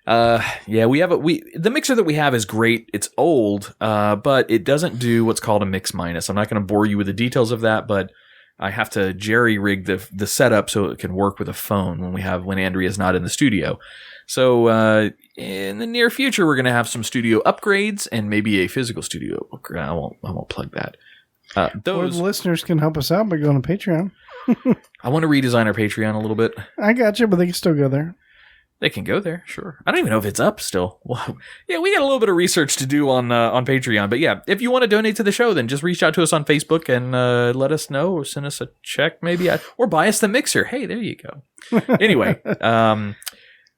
the mixer that we have is great. It's old, but it doesn't do what's called a mix minus. I'm not going to bore you with the details of that, but I have to jerry rig the setup so it can work with a phone when Andrea's not in the studio. So in the near future, we're going to have some studio upgrades and maybe a physical studio upgrade. I won't plug that. Or Those the listeners can help us out by going to Patreon. I want to redesign our Patreon a little bit. I got you, but they can still go there. They can go there, sure. I don't even know if it's up still. Well, yeah, we got a little bit of research to do on Patreon. But yeah, if you want to donate to the show, then just reach out to us on Facebook and let us know, or send us a check maybe, or buy us the mixer. Hey, there you go. Anyway,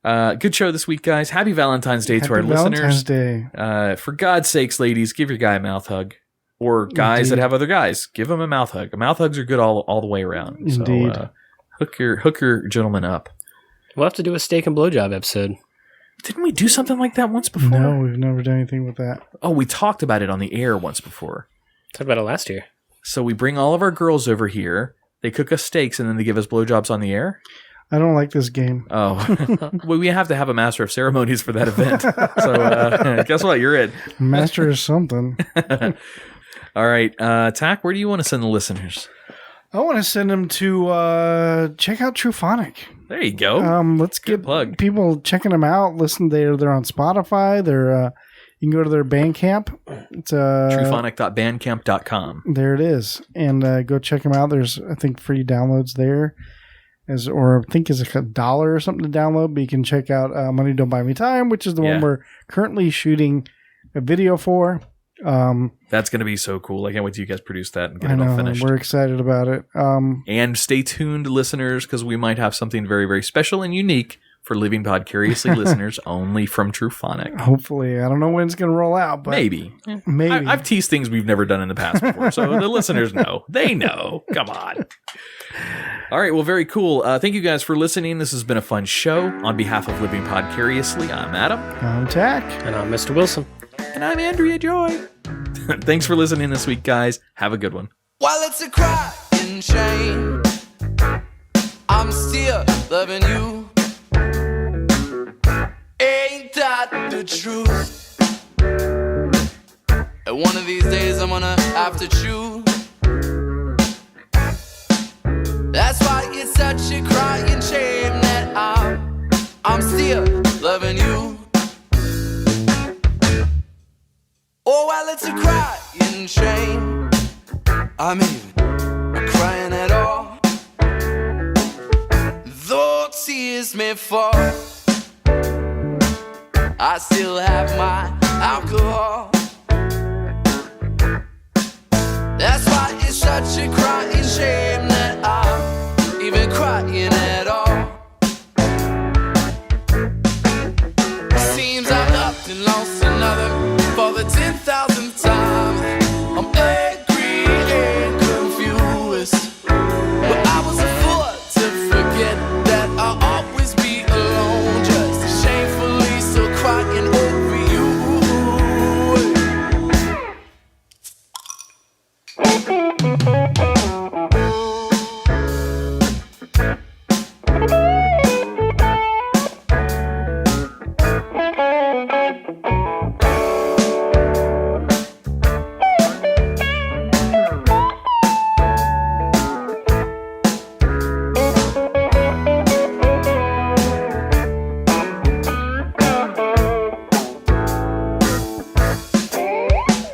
good show this week, guys. Happy Valentine's Day to our Valentine's listeners. Day. For God's sakes, ladies, give your guy a mouth hug. Or guys that have other guys, give them a mouth hug. Mouth hugs are good all the way around. Indeed. So hook your gentleman up. We'll have to do a steak and blowjob episode. Didn't we do something like that once before? No, we've never done anything with that. Oh, we talked about it on the air once before. Talked about it last year. So we bring all of our girls over here. They cook us steaks and then they give us blowjobs on the air. I don't like this game. Oh, well, we have to have a master of ceremonies for that event. So guess what? You're it. Master is something. All right, Tach, where do you want to send the listeners? I want to send them to check out Phonic. There you go. Let's get people checking them out. Listen, they're on Spotify. They're you can go to their Bandcamp. It's truephonic.bandcamp.com. There it is, and go check them out. There's I think free downloads there, or I think it's like $1 or something to download. But you can check out Money Don't Buy Me Time, which is the one we're currently shooting a video for. That's going to be so cool. I can't wait till you guys produce that and get it all finished. We're excited about it. And stay tuned, listeners, because we might have something very, very special and unique for Living Podcariously listeners only from Phonic. Hopefully. I don't know when it's going to roll out, but maybe. I've teased things we've never done in the past before, so the listeners know. They know. Come on. All right, well, very cool. Thank you guys for listening. This has been a fun show. On behalf of Living Podcariously, I'm Adam. I'm Tach. And I'm Mr. Wilson. And I'm Andrea Joy. Thanks for listening this week, guys. Have a good one. While it's a crying shame, I'm still loving you. Ain't that the truth? And one of these days I'm gonna have to choose. That's why it's such a crying shame that I'm still loving you. Oh, well, it's a crying shame I'm even crying at all. Though tears may fall, I still have my alcohol. That's why it's such a crying shame that I'm even crying at all. Seems I've loved and lost another for the 10,000th time. I'm angry and confused, but I was a fool to forget that I'll always be alone, just shamefully still crying over you.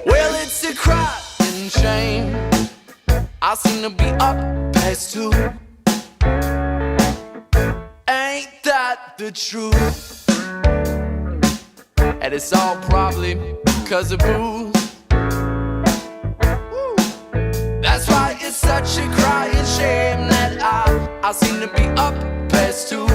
Well, it's a crying shame I seem to be up place too. Ain't that the truth? And it's all probably 'cause of booze. Woo. That's why it's such a crying shame that I seem to be up past two.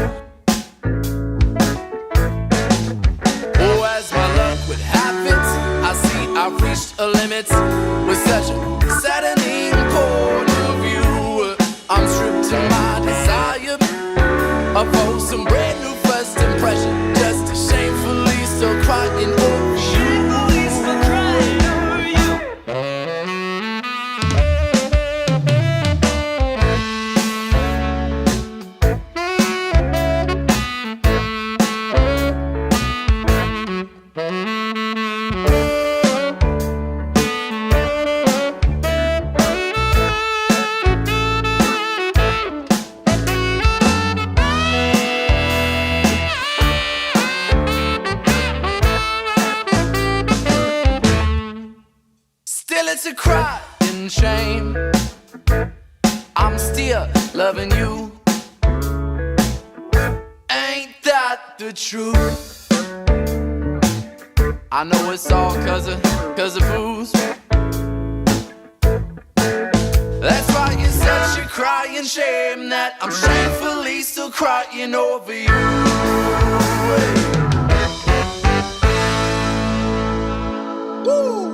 Oh, as my luck would have it, I see I've reached a limit with such a saddening point of view. I'm stripped to my desire for some brand new first impression, just shamefully still crying over you. It's a crying shame. I'm still loving you. Ain't that the truth? I know it's all 'cause of booze. That's why it's such a crying shame that I'm shamefully still crying over you. Woo!